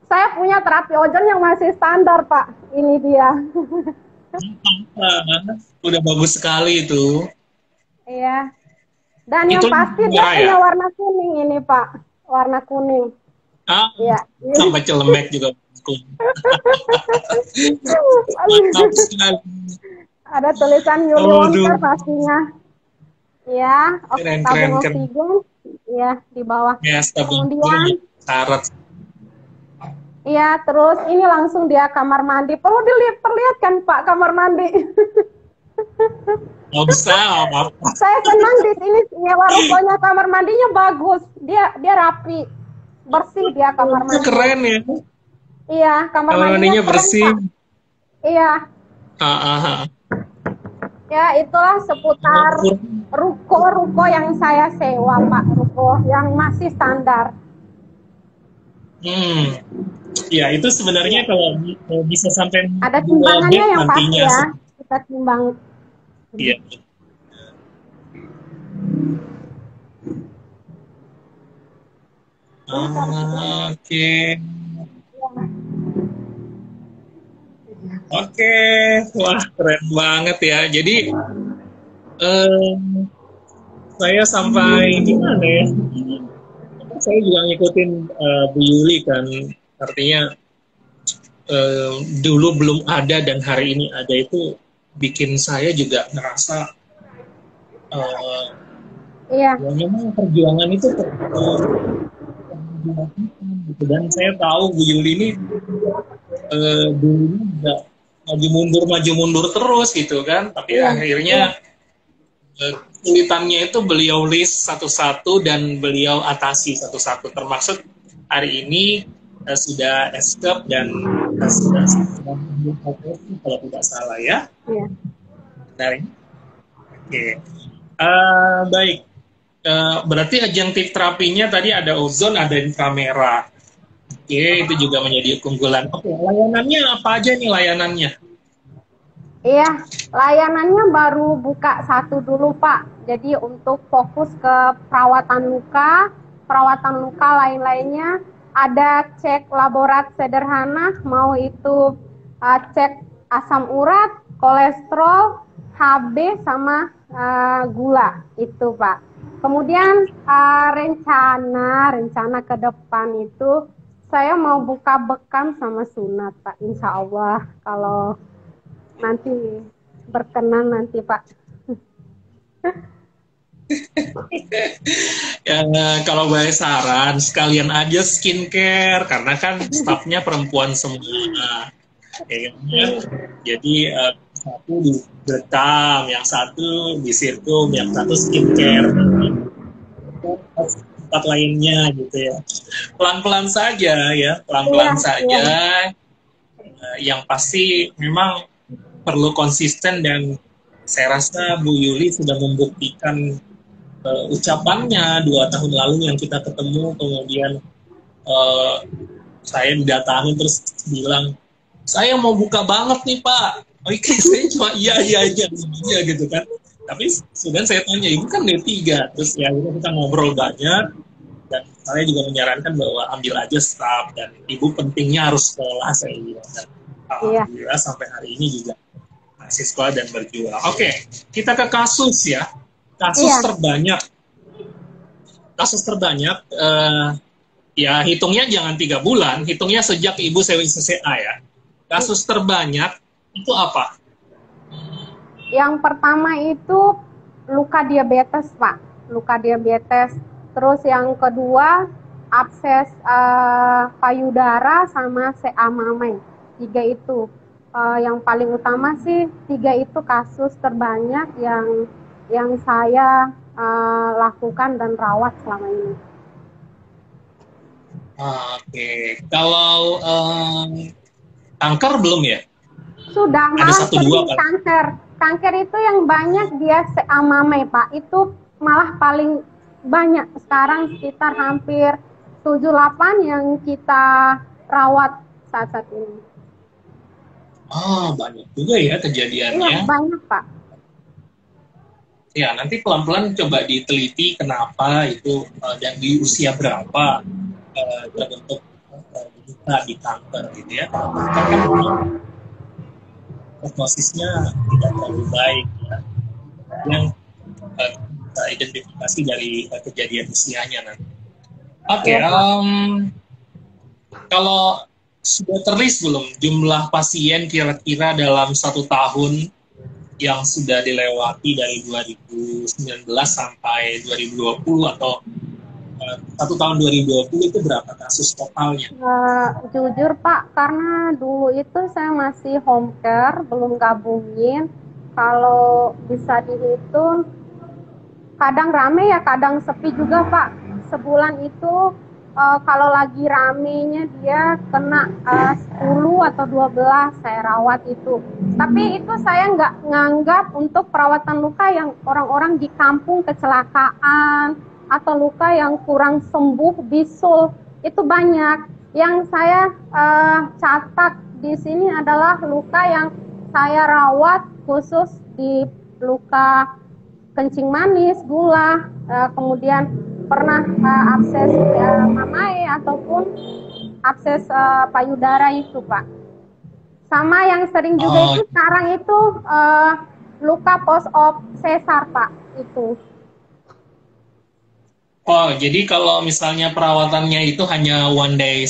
Saya punya terapi ozon yang masih standar, Pak. Ini dia. Udah bagus sekali itu. Iya. Dan itu yang pasti dia punya warna kuning ini, Pak. Warna kuning. Iya. Sampai celemek juga. Ada tulisan Yuli Wonker pastinya. Ya, tabung oksigen. Ya, di bawah. Ya, kemudian syarat. Iya, terus ini langsung dia kamar mandi. Perlu diperlihatkan Pak kamar mandi. Oh, bisa, apa-apa. Saya senang di sini nyewa rukonya, kamar mandinya bagus. Dia rapi. Bersih dia kamar mandi. Keren ya. Iya, kamar mandinya bersih. Pak. Iya. Ya, itulah seputar ruko yang saya sewa, Pak. Ruko yang masih standar. Ya, itu sebenarnya kalau bisa sampai ada timbangannya yang pasti ya. Kita timbang. Iya. Oke. Wah, keren banget ya. Jadi saya sampai di mana ya? Saya juga ngikutin Bu Yuli kan, artinya dulu belum ada dan hari ini ada, itu bikin saya juga ngerasa ya memang perjuangan itu gitu. Dan saya tahu Bu Yuli ini dulu juga maju mundur terus gitu kan, tapi akhirnya kesulitannya itu beliau list satu-satu dan beliau atasi satu-satu, termasuk hari ini sudah escape dan sudah kalau tidak salah ya. Benar. Oke. Baik. Berarti adjunctive terapinya tadi ada ozon, ada inframerah. Oke, itu juga menjadi keunggulan. Oke, layanannya apa aja nih layanannya? Iya, layanannya baru buka satu dulu, Pak. Jadi untuk fokus ke perawatan luka lain-lainnya, ada cek laborat sederhana, mau itu cek asam urat, kolesterol, HB, sama gula, itu Pak. Kemudian rencana ke depan itu, saya mau buka bekam sama sunat, Pak. Insya Allah, kalau nanti berkenan nanti Pak. Ya, kalau boleh saran sekalian aja skincare karena kan stafnya perempuan semua, ya kan? Jadi satu di bekam, yang satu di sirkum, yang satu skincare. tempat lainnya gitu ya. Pelan-pelan saja ya, pelan-pelan saja. Yang pasti memang perlu konsisten, dan saya rasa Bu Yuli sudah membuktikan ucapannya 2 tahun lalu yang kita ketemu, kemudian saya didatangi terus bilang, saya mau buka banget nih Pak. Oke, saya cuma iya gitu kan. Tapi sudah saya tanya, ibu kan D3, terus ya kita ngobrol banyak, dan saya juga menyarankan bahwa ambil aja staff, dan ibu pentingnya harus sekolah, saya bilang. Dan alhamdulillah sampai hari ini juga masih sekolah dan berjuang. Oke, kita ke kasus ya. Kasus terbanyak, ya hitungnya jangan 3 bulan, hitungnya sejak ibu sewa CCA ya. Kasus terbanyak itu apa? Yang pertama itu luka diabetes, Pak. Luka diabetes. Terus yang kedua abses payudara sama CA mamai. 3 itu. Yang paling utama sih 3 itu kasus terbanyak yang saya lakukan dan rawat selama ini. Oke. Kalau kanker belum ya? Sudah, ada malah 1-2 kan? kanker. Kanker itu yang banyak dia CA mamai, Pak. Itu malah paling banyak. Sekarang sekitar hampir 7-8 yang kita rawat saat ini. Banyak juga ya kejadiannya. Iya, banyak, Pak. Ya, nanti pelan-pelan coba diteliti kenapa itu dan di usia berapa terbentuk luka di kanker gitu ya. Karena prognosisnya tidak terlalu baik ya. Yang kita identifikasi dari kejadian usianya nanti. Oke, kalau sudah terlist belum jumlah pasien kira-kira dalam 1 tahun yang sudah dilewati dari 2019 sampai 2020, atau 1 tahun 2020 itu berapa kasus totalnya? Jujur Pak, karena dulu itu saya masih home care, belum gabungin. Kalau bisa dihitung, kadang rame ya, kadang sepi juga Pak. Sebulan itu kalau lagi ramenya dia kena 10 atau 12 saya rawat itu. Tapi itu saya nggak nganggap untuk perawatan luka yang orang-orang di kampung kecelakaan atau luka yang kurang sembuh, bisul. Itu banyak. Yang saya catat di sini adalah luka yang saya rawat khusus di luka kencing manis, gula, kemudian pernah abses mamai ataupun abses payudara itu Pak. Sama yang sering juga itu sekarang itu luka post-op sesar Pak itu. Jadi kalau misalnya perawatannya itu hanya one day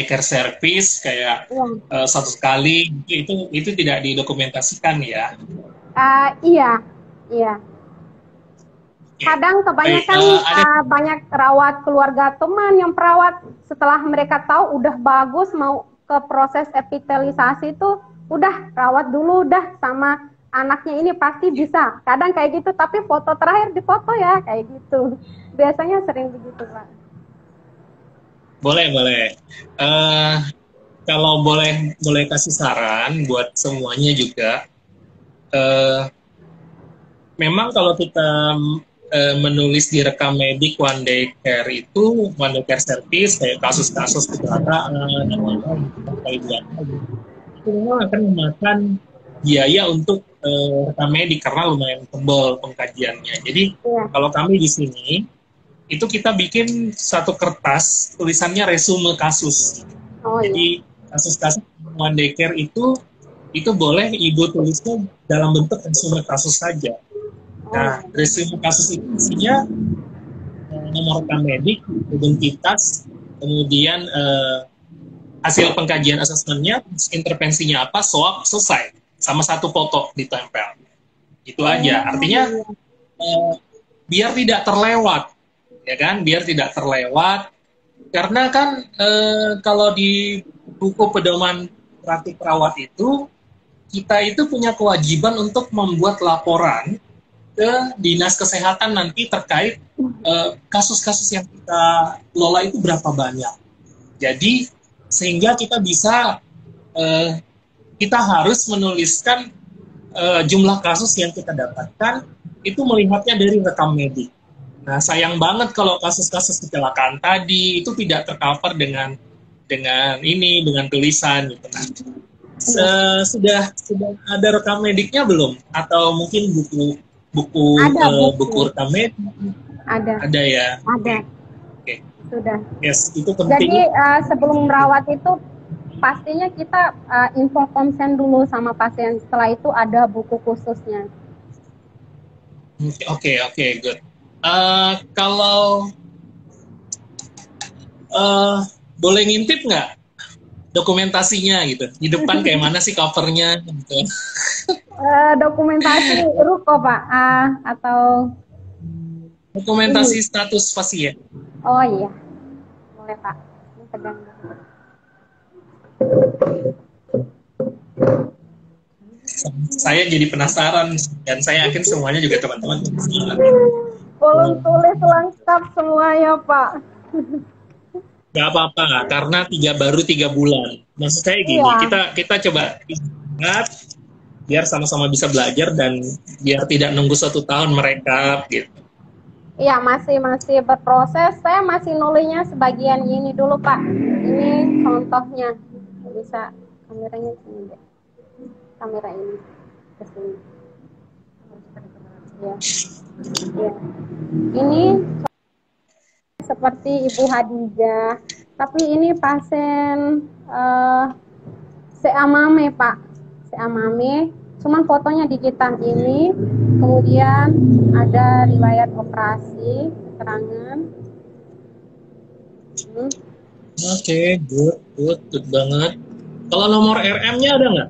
care service kayak 1 kali, itu tidak didokumentasikan ya? Iya. Kadang kebanyakan banyak rawat keluarga teman yang perawat setelah mereka tahu udah bagus mau ke proses epitelisasi itu udah rawat dulu udah sama anaknya ini pasti bisa. Kadang kayak gitu, tapi foto terakhir di foto ya kayak gitu. Biasanya sering begitu Pak. Boleh. Kalau boleh kasih saran buat semuanya juga. Memang kalau kita menulis di rekam medik one day care itu, one day care service kayak kasus-kasus kecelakaan dan lain-lain itu memang akan memakan biaya untuk rekam medik karena lumayan tebal pengkajiannya. Jadi kalau kami di sini itu kita bikin 1 kertas tulisannya resume kasus. Jadi kasus-kasus one day care itu boleh ibu tulisnya dalam bentuk resume kasus saja. Nah, resume kasus itu isinya nomor rekam medik, identitas, kemudian hasil pengkajian asesmennya, intervensinya apa, swab, selesai. Sama 1 foto ditempel. Itu aja. Artinya biar tidak terlewat, ya kan? Biar tidak terlewat. Karena kan kalau di buku pedoman praktik perawat itu, kita itu punya kewajiban untuk membuat laporan ke ke Dinas Kesehatan nanti terkait kasus-kasus yang kita lola itu berapa banyak. Jadi sehingga kita bisa kita harus menuliskan jumlah kasus yang kita dapatkan itu melihatnya dari rekam medik. Nah, sayang banget kalau kasus-kasus kecelakaan tadi itu tidak tercover dengan tulisan gitu. Nah, sudah ada rekam mediknya belum? Atau mungkin buku rekam medik? Ada ya. Ada. Oke. Sudah. Yes, itu penting. Jadi sebelum merawat itu pastinya kita info konsen dulu sama pasien. Setelah itu ada buku khususnya. Oke, good. Kalau boleh ngintip nggak dokumentasinya gitu? Di depan kayak mana sih covernya? Gitu. Dokumentasi ruko Pak, atau dokumentasi status pasien. Oh iya, boleh Pak. Ini pegang. Saya jadi penasaran dan saya yakin semuanya juga teman-teman penasaran. Belum tulis lengkap semuanya Pak. Gak apa-apa, karena baru 3 bulan. Maksud saya gini, kita coba ingat biar sama-sama bisa belajar dan biar tidak nunggu 1 tahun merekap gitu. Iya, masih berproses. Saya masih nulisnya sebagian ini dulu Pak. Ini contohnya. Bisa kameranya sini deh. Kamera ini ke sini. Ya. Ya. Ini seperti Ibu Hadijah, tapi ini pasien seamame Pak, seamame. Cuman fotonya di kita ini, kemudian ada riwayat operasi, keterangan. Oke, good banget. Kalau nomor RM-nya ada nggak?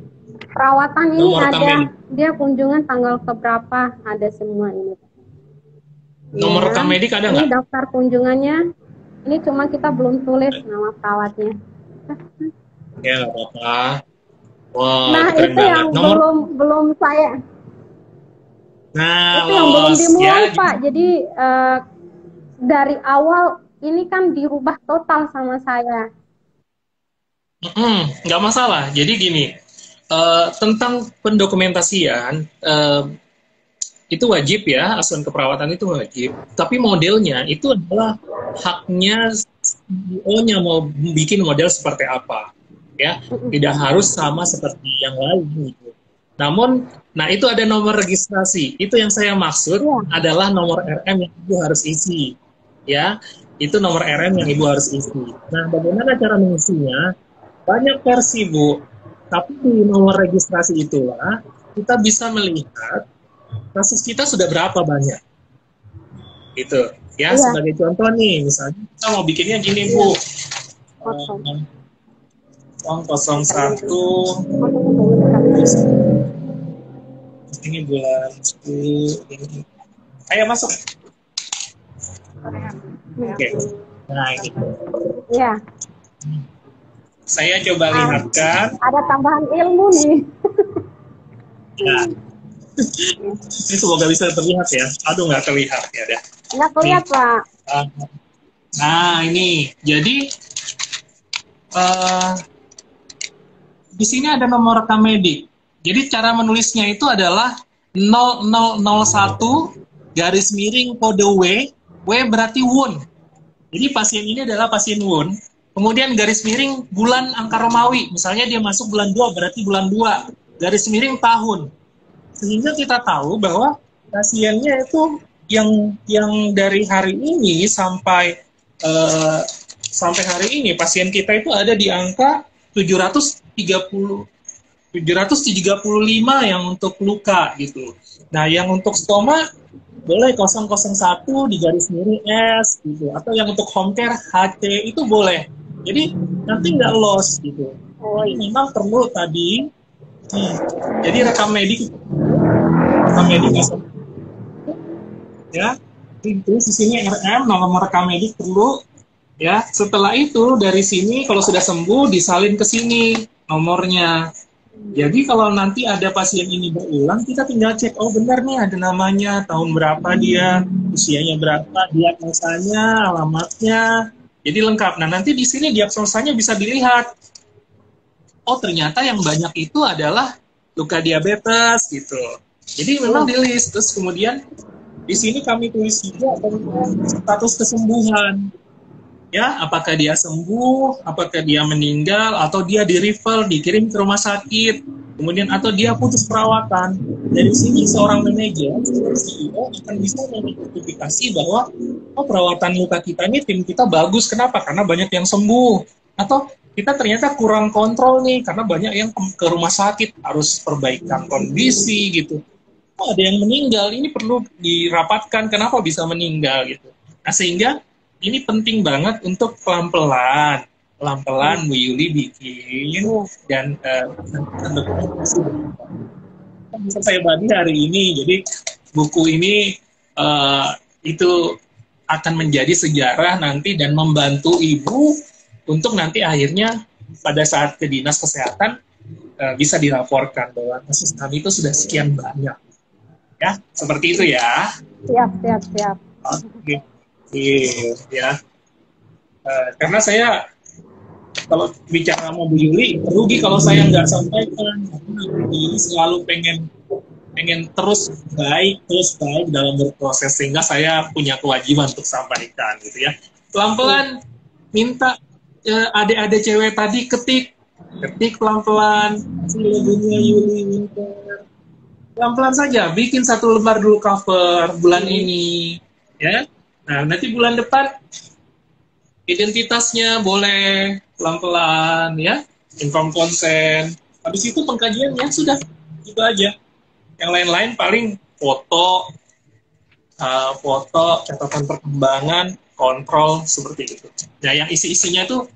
Perawatan ini Nomor ada, kamen. dia kunjungan tanggal keberapa, ada semua ini. Nomor rekam medik ada nggak? Ini daftar kunjungannya, ini cuma kita belum tulis nama perawatnya. Ya nggak apa-apa. Wow, Nah keren itu banget. yang belum saya. Nah, Itu yang belum dimulai ya, Pak. Jadi dari awal ini kan dirubah total sama saya. nggak masalah. Jadi gini, tentang pendokumentasian itu wajib ya, asuhan keperawatan itu wajib. Tapi modelnya itu adalah haknya CEO-nya mau bikin model seperti apa, ya. Tidak harus sama seperti yang lain. Gitu. Namun, nah itu ada nomor registrasi. Itu yang saya maksud adalah nomor RM yang Ibu harus isi, ya. Itu nomor RM yang Ibu harus isi. Nah, bagaimana cara mengisinya? Banyak versi, Bu. Tapi di nomor registrasi itulah kita bisa melihat kasus kita sudah berapa banyak. Gitu. Ya, sebagai contoh nih, misalnya kita mau bikinnya gini, Bu. 001 ini bulan 10 ini. Ayo masuk. Oke. Nah, ini. Iya. Saya coba lihatkan. Ada tambahan ilmu nih. Nah. Ini semoga bisa terlihat ya. Aduh, nggak terlihat ya dah. Nggak terlihat Pak. Nah, ini. Jadi di sini ada nomor rekam medik. Jadi cara menulisnya itu adalah 0001 garis miring kode W berarti wound. Jadi pasien ini adalah pasien wound. Kemudian garis miring bulan angka Romawi. Misalnya dia masuk bulan 2 berarti bulan 2. Garis miring tahun. Sehingga kita tahu bahwa pasiennya itu yang dari hari ini sampai hari ini pasien kita itu ada di angka 735 yang untuk luka gitu. Nah, yang untuk stoma boleh 001 di garis miring S gitu, atau yang untuk home care HC itu boleh. Jadi nanti nggak loss gitu. Jadi memang perlu tadi. Jadi rekam medik ya. Itu di sini RM nomor rekam medik perlu. Ya, setelah itu dari sini kalau sudah sembuh disalin ke sini nomornya. Jadi kalau nanti ada pasien ini berulang, kita tinggal cek, oh benar nih ada namanya, tahun berapa dia, usianya berapa, diagnosanya, alamatnya, jadi lengkap. Nah nanti di sini diagnosanya bisa dilihat, oh ternyata yang banyak itu adalah luka diabetes gitu. Jadi memang di list, terus kemudian di sini kami tulis juga tentang status kesembuhan. Ya, apakah dia sembuh, apakah dia meninggal, atau dia di-refer, dikirim ke rumah sakit, kemudian atau dia putus perawatan. Dari sini seorang manajer, CEO akan bisa mengidentifikasi bahwa oh perawatan luka kita ini tim kita bagus, kenapa? Karena banyak yang sembuh. Atau kita ternyata kurang kontrol nih, karena banyak yang ke rumah sakit, harus perbaikan kondisi gitu. Oh ada yang meninggal, ini perlu dirapatkan, kenapa bisa meninggal gitu. Nah sehingga ini penting banget untuk pelan-pelan Bu Yuli bikin dan bisa saya bagi hari ini. Jadi buku ini itu akan menjadi sejarah nanti dan membantu ibu untuk nanti akhirnya pada saat ke dinas kesehatan bisa dilaporkan bahwa kasus kami itu sudah sekian banyak. Ya, seperti itu ya. Siap. Oke. Ya. Karena saya kalau bicara sama Bu Yuli rugi kalau saya nggak sampaikan. Bu Yuli selalu pengen terus baik dalam berproses, sehingga saya punya kewajiban untuk sampaikan gitu ya. Pelan-pelan minta adik-adik cewek tadi ketik pelan-pelan lagunya Yuli Winter. Pelan-pelan saja, bikin 1 lembar dulu cover bulan ini, ya. Nah, nanti bulan depan identitasnya boleh pelan-pelan, ya. Inform konsen. Habis itu pengkajiannya sudah, itu aja. Yang lain-lain paling foto, catatan perkembangan, kontrol seperti itu. Nah, yang isi-isinya itu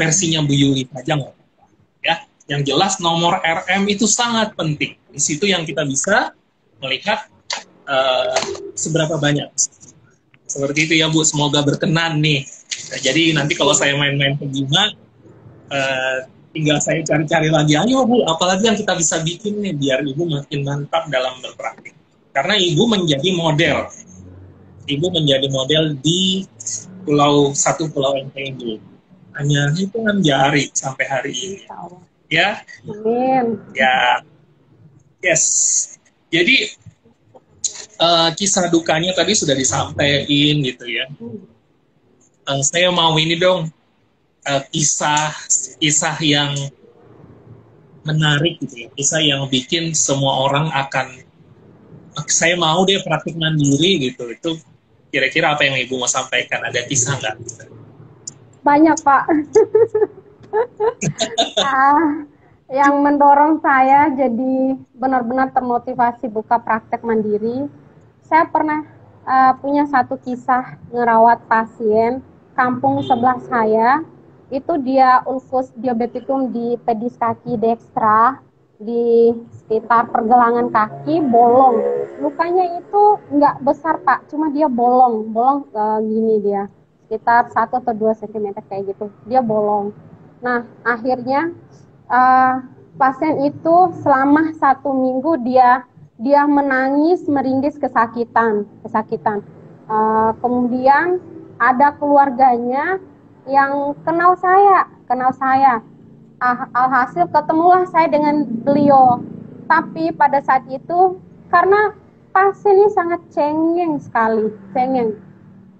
versinya Bu Yuli aja nggak apa-apa, ya. Yang jelas nomor RM itu sangat penting. Di situ yang kita bisa melihat seberapa banyak. Seperti itu ya Bu, semoga berkenan nih. Nah, jadi nanti kalau saya main-main ke Bima, tinggal saya cari-cari lagi, ayo Bu, apalagi yang kita bisa bikin nih, biar Ibu makin mantap dalam berpraktik. Karena Ibu menjadi model. Ibu menjadi model di satu pulau NTB. Hanya hitungan jari sampai hari ini. Ya. Amin. Ya. Yes. Jadi kisah dukanya tadi sudah disampaikan gitu ya. Saya mau ini dong, kisah yang menarik gitu ya. Kisah yang bikin semua orang akan, saya mau deh praktik mandiri gitu. Itu kira-kira apa yang Ibu mau sampaikan? Ada kisah nggak? Banyak Pak. Yang mendorong saya jadi benar-benar termotivasi buka praktek mandiri. Saya pernah punya satu kisah ngerawat pasien kampung sebelah saya. Itu dia ulkus diabeticum di pedis kaki dekstra, di sekitar pergelangan kaki, bolong. Lukanya itu nggak besar Pak, cuma dia bolong gini dia, sekitar 1 atau 2 cm kayak gitu, dia bolong. Nah akhirnya pasien itu selama 1 minggu dia menangis, meringis kesakitan. Kemudian ada keluarganya yang kenal saya. Alhasil ketemulah saya dengan beliau. Tapi pada saat itu karena pasien ini sangat cengeng sekali,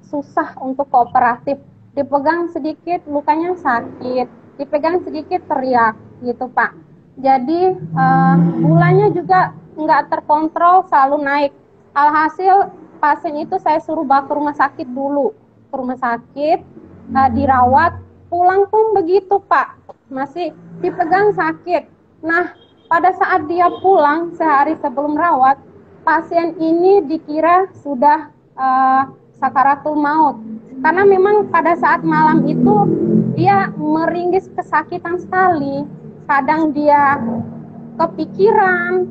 susah untuk kooperatif. Dipegang sedikit lukanya sakit, dipegang sedikit teriak gitu Pak. Jadi gulanya juga nggak terkontrol, selalu naik. Alhasil pasien itu saya suruh bawa ke rumah sakit dulu, dirawat, pulang pun begitu Pak, masih dipegang sakit. Nah pada saat dia pulang sehari sebelum rawat, pasien ini dikira sudah sakaratul maut, karena memang pada saat malam itu dia meringis kesakitan sekali. Kadang dia kepikiran,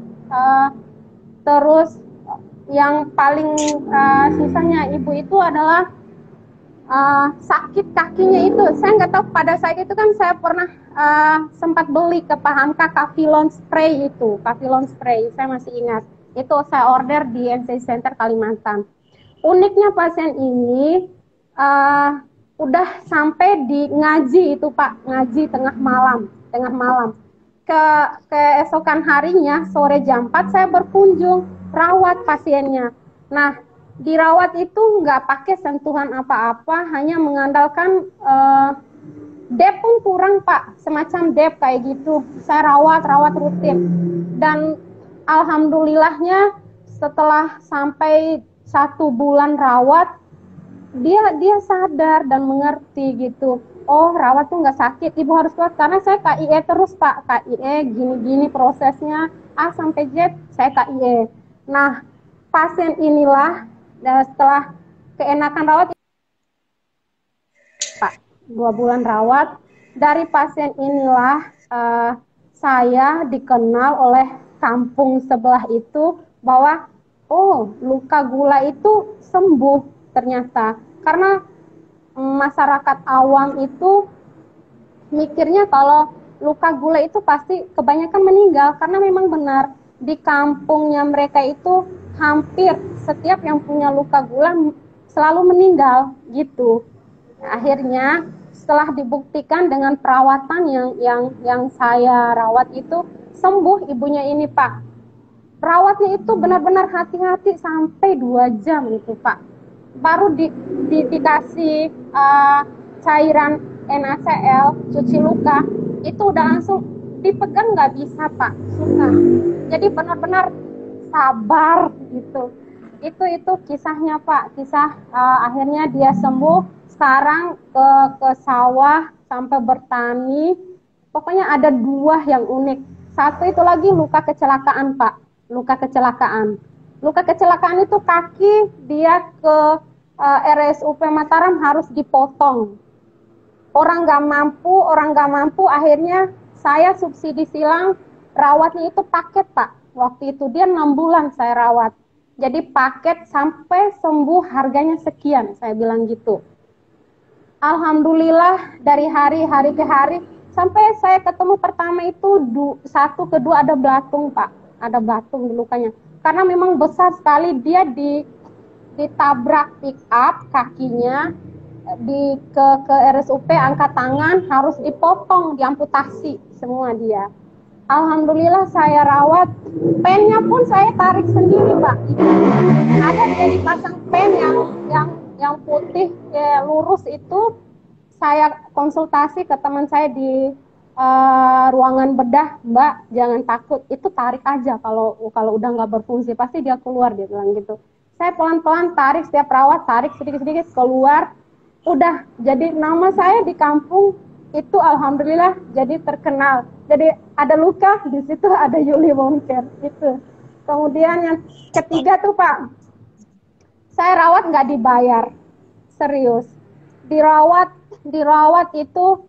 terus yang paling susahnya ibu itu adalah sakit kakinya itu. Saya nggak tahu, pada saat itu kan saya pernah sempat beli ke Pak Hamka Kafilon spray itu, Kafilon spray, saya masih ingat. Itu saya order di NC Center Kalimantan. Uniknya pasien ini udah sampai di ngaji itu Pak, ngaji tengah malam. Keesokan harinya sore jam 4 saya berkunjung rawat pasiennya. Nah, dirawat itu nggak pakai sentuhan apa-apa, hanya mengandalkan dep pun kurang Pak, semacam dep kayak gitu. Saya rawat rutin, dan alhamdulillahnya setelah sampai 1 bulan rawat, dia sadar dan mengerti gitu. Oh, rawat tuh nggak sakit, ibu harus kuat. Karena saya KIE terus Pak, KIE gini-gini prosesnya A sampai Z saya KIE. Nah, pasien inilah setelah keenakan rawat Pak, 2 bulan rawat, dari pasien inilah saya dikenal oleh kampung sebelah itu bahwa oh, luka gula itu sembuh ternyata. Karena masyarakat awam itu mikirnya kalau luka gula itu pasti kebanyakan meninggal, karena memang benar di kampungnya mereka itu hampir setiap yang punya luka gula selalu meninggal gitu. Akhirnya setelah dibuktikan dengan perawatan yang saya rawat itu sembuh ibunya ini Pak. Rawatnya itu benar-benar hati-hati sampai 2 jam itu Pak. Baru dikasih cairan NaCl cuci luka, itu udah langsung dipegang nggak bisa Pak, susah. Jadi benar-benar sabar gitu. Itu kisahnya Pak, kisah akhirnya dia sembuh. Sekarang ke sawah sampai bertani. Pokoknya ada 2 yang unik. Satu itu lagi luka kecelakaan Pak, luka kecelakaan itu kaki dia ke RSUP Mataram harus dipotong. Orang nggak mampu, akhirnya saya subsidi silang, rawatnya itu paket Pak. Waktu itu dia 6 bulan saya rawat. Jadi paket sampai sembuh harganya sekian, saya bilang gitu. Alhamdulillah dari hari ke hari, sampai saya ketemu pertama itu 1 ke 2 ada belatung Pak. Ada belatung di lukanya. Karena memang besar sekali, dia ditabrak pick up kakinya, ke RSUP angkat tangan, harus dipotong, diamputasi semua dia. Alhamdulillah saya rawat, pennya pun saya tarik sendiri Pak. Ada dia dipasang pen yang putih lurus itu, saya konsultasi ke teman saya di ruangan bedah, Mbak jangan takut, itu tarik aja, kalau udah nggak berfungsi pasti dia keluar, dia bilang gitu. Saya pelan-pelan tarik, setiap rawat tarik sedikit-sedikit keluar, udah jadi nama saya di kampung itu alhamdulillah jadi terkenal. Jadi ada luka di situ ada Yuli Wound Care itu. Kemudian yang ketiga tuh Pak, saya rawat nggak dibayar, serius. Dirawat itu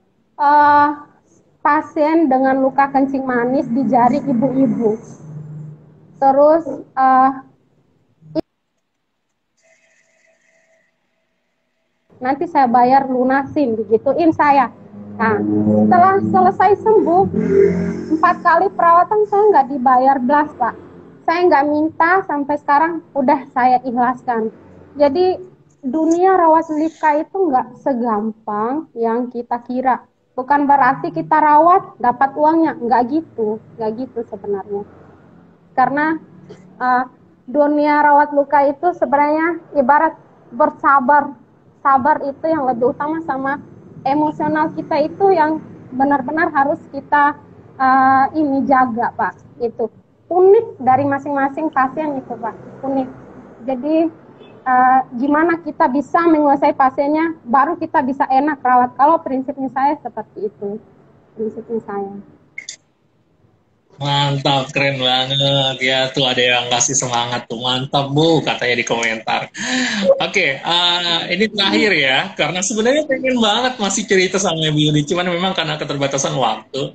pasien dengan luka kencing manis di jari ibu-ibu. Terus nanti saya bayar lunasin, digituin saya. Nah, setelah selesai sembuh, 4 kali perawatan saya nggak dibayar belas Pak. Saya nggak minta, sampai sekarang udah saya ikhlaskan. Jadi dunia rawat luka itu nggak segampang yang kita kira. Bukan berarti kita rawat dapat uangnya, nggak gitu sebenarnya. Karena dunia rawat luka itu sebenarnya ibarat bersabar. Sabar itu yang lebih utama, sama emosional kita itu yang benar-benar harus kita jaga Pak. Itu unik dari masing-masing pasien itu Pak, unik. Jadi gimana kita bisa menguasai pasiennya, baru kita bisa enak rawat. Kalau prinsipnya saya seperti itu, prinsipnya saya. Mantap, keren banget ya, tuh ada yang kasih semangat tuh, mantap Bu katanya di komentar. Oke, ini terakhir ya, karena sebenarnya pengen banget masih cerita sama Bu Yuli, cuman memang karena keterbatasan waktu,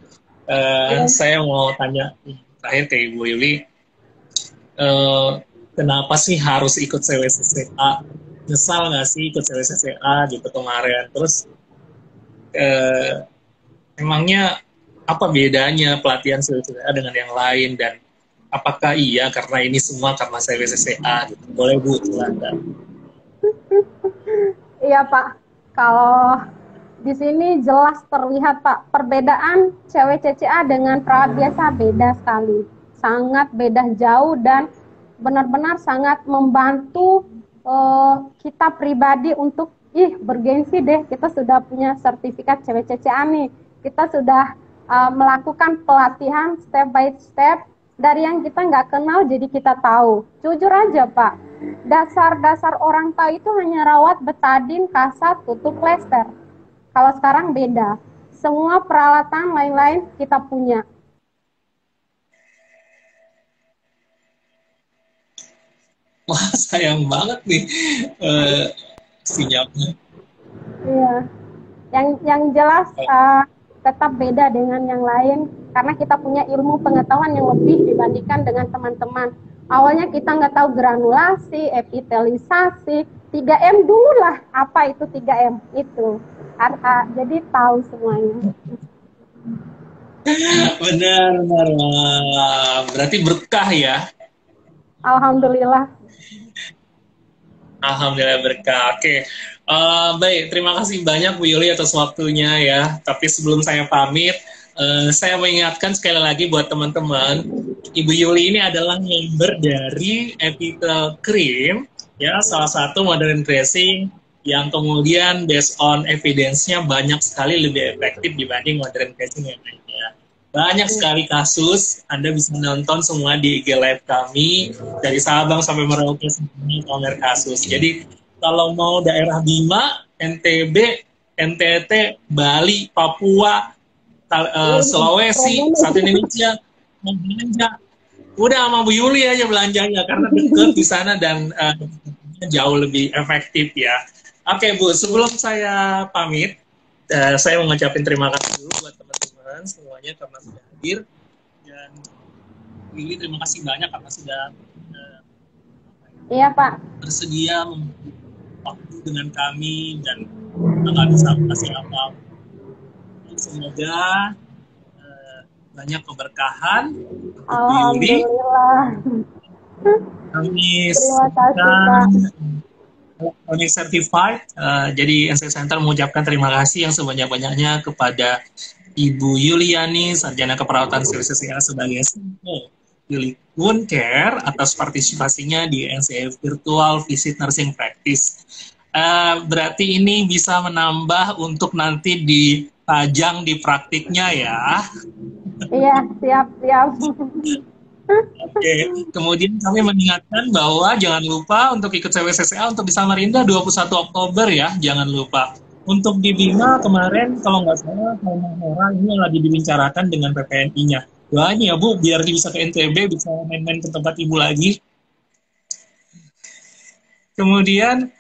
saya mau tanya terakhir ke Ibu Yuli, kenapa sih harus ikut CWSSA? nyesal nggak sih ikut CWCCA gitu kemarin? Terus emangnya apa bedanya pelatihan CWCCA dengan yang lain, dan apakah iya karena ini semua karena CWCCA gitu? Boleh Bu, silakan. Iya Pak, kalau di sini jelas terlihat Pak, perbedaan CWCCA dengan perawat biasa beda sekali. Sangat beda jauh dan benar-benar sangat membantu kita pribadi untuk bergengsi deh, kita sudah punya sertifikat CWCCA nih. Kita sudah melakukan pelatihan step by step dari yang kita nggak kenal jadi kita tahu. Jujur aja Pak, dasar-dasar orang tahu itu hanya rawat, betadin, kasat, tutup, plester. Kalau sekarang beda, semua peralatan lain-lain kita punya. Wah, sayang banget nih sinyalnya. Iya, yang jelas tetap beda dengan yang lain karena kita punya ilmu pengetahuan yang lebih dibandingkan dengan teman-teman. Awalnya kita nggak tahu granulasi, epitelisasi, 3M dulu lah. Apa itu 3M? Itu. Jadi tahu semuanya. Benar. Berarti berkah ya? Alhamdulillah. Alhamdulillah berkah. Oke. Baik, terima kasih banyak Bu Yuli atas waktunya ya. Tapi sebelum saya pamit, saya mengingatkan sekali lagi buat teman-teman, Ibu Yuli ini adalah member dari Epitel Cream, ya, salah satu modern dressing yang kemudian based on evidence-nya banyak sekali lebih efektif dibanding modern dressing yang lainnya. Banyak sekali kasus, Anda bisa nonton semua di IG Live kami, dari Sabang sampai Merauke semuanya pamer kasus. Jadi kalau mau daerah Bima, NTB, NTT, Bali, Papua, Sulawesi, satu Indonesia, mau belanja, udah sama Bu Yuli aja belanjanya karena deket di sana dan jauh lebih efektif ya. Oke Bu, sebelum saya pamit, saya mau ngucapin terima kasih dulu buat teman-teman semuanya karena sudah hadir, dan Bu Yuli terima kasih banyak karena sudah Iya Pak. bersedia waktu dengan kami dan nggak bisa kasih apa. Semoga banyak keberkahan untuk Bu Yuli. Alhamdulillah. Kami Terima kasih Pak. Electronic Certified. Jadi NC Center mengucapkan terima kasih yang sebanyak-banyaknya kepada Ibu Yuliani, Sarjana Keperawatan CWCCA sebagai CEO Yuli Wound Care atas partisipasinya di NCE Virtual Visit Nursing Practice. Berarti ini bisa menambah untuk nanti dipajang di praktiknya ya. Iya, siap. Oke, kemudian kami mengingatkan bahwa jangan lupa untuk ikut CWCCA untuk di Samarinda 21 Oktober ya, jangan lupa. Untuk di Bima kemarin kalau nggak salah orang ini lagi dibicarakan dengan PPNI-nya. Doain ya Bu, biar bisa ke NTB, bisa main-main ke tempat Ibu lagi. Kemudian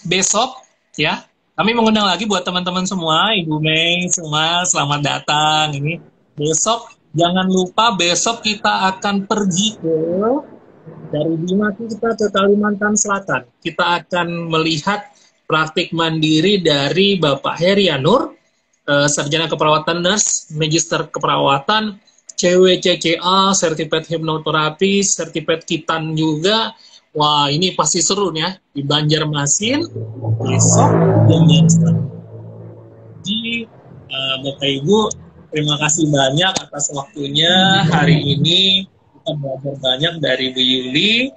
besok ya, kami mengundang lagi buat teman-teman semua, Ibu Mei semua, selamat datang. Ini besok jangan lupa besok kita akan pergi dari Bima kita ke Kalimantan Selatan. Kita akan melihat praktik mandiri dari Bapak Herianur, Sarjana Keperawatan Nurse, Magister Keperawatan, CWCCA, Certified Hipnoterapi, Certified Kitan juga. Wah, ini pasti seru nih ya di Banjarmasin besok jam 9. Jadi Bapak Ibu, terima kasih banyak atas waktunya hari ini. Kita belajar banyak dari Bu Yuli.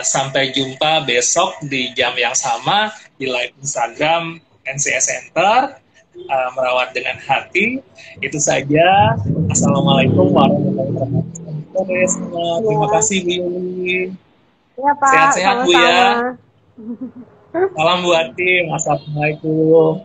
Sampai jumpa besok di jam yang sama di live Instagram NCS Center, merawat dengan hati. Itu saja. Assalamualaikum warahmatullahi wabarakatuh. Terima kasih Bu Yuli. Iya Pak. Sehat-sehat Bu ya. Sama-sama. Salam buat tim. Assalamualaikum.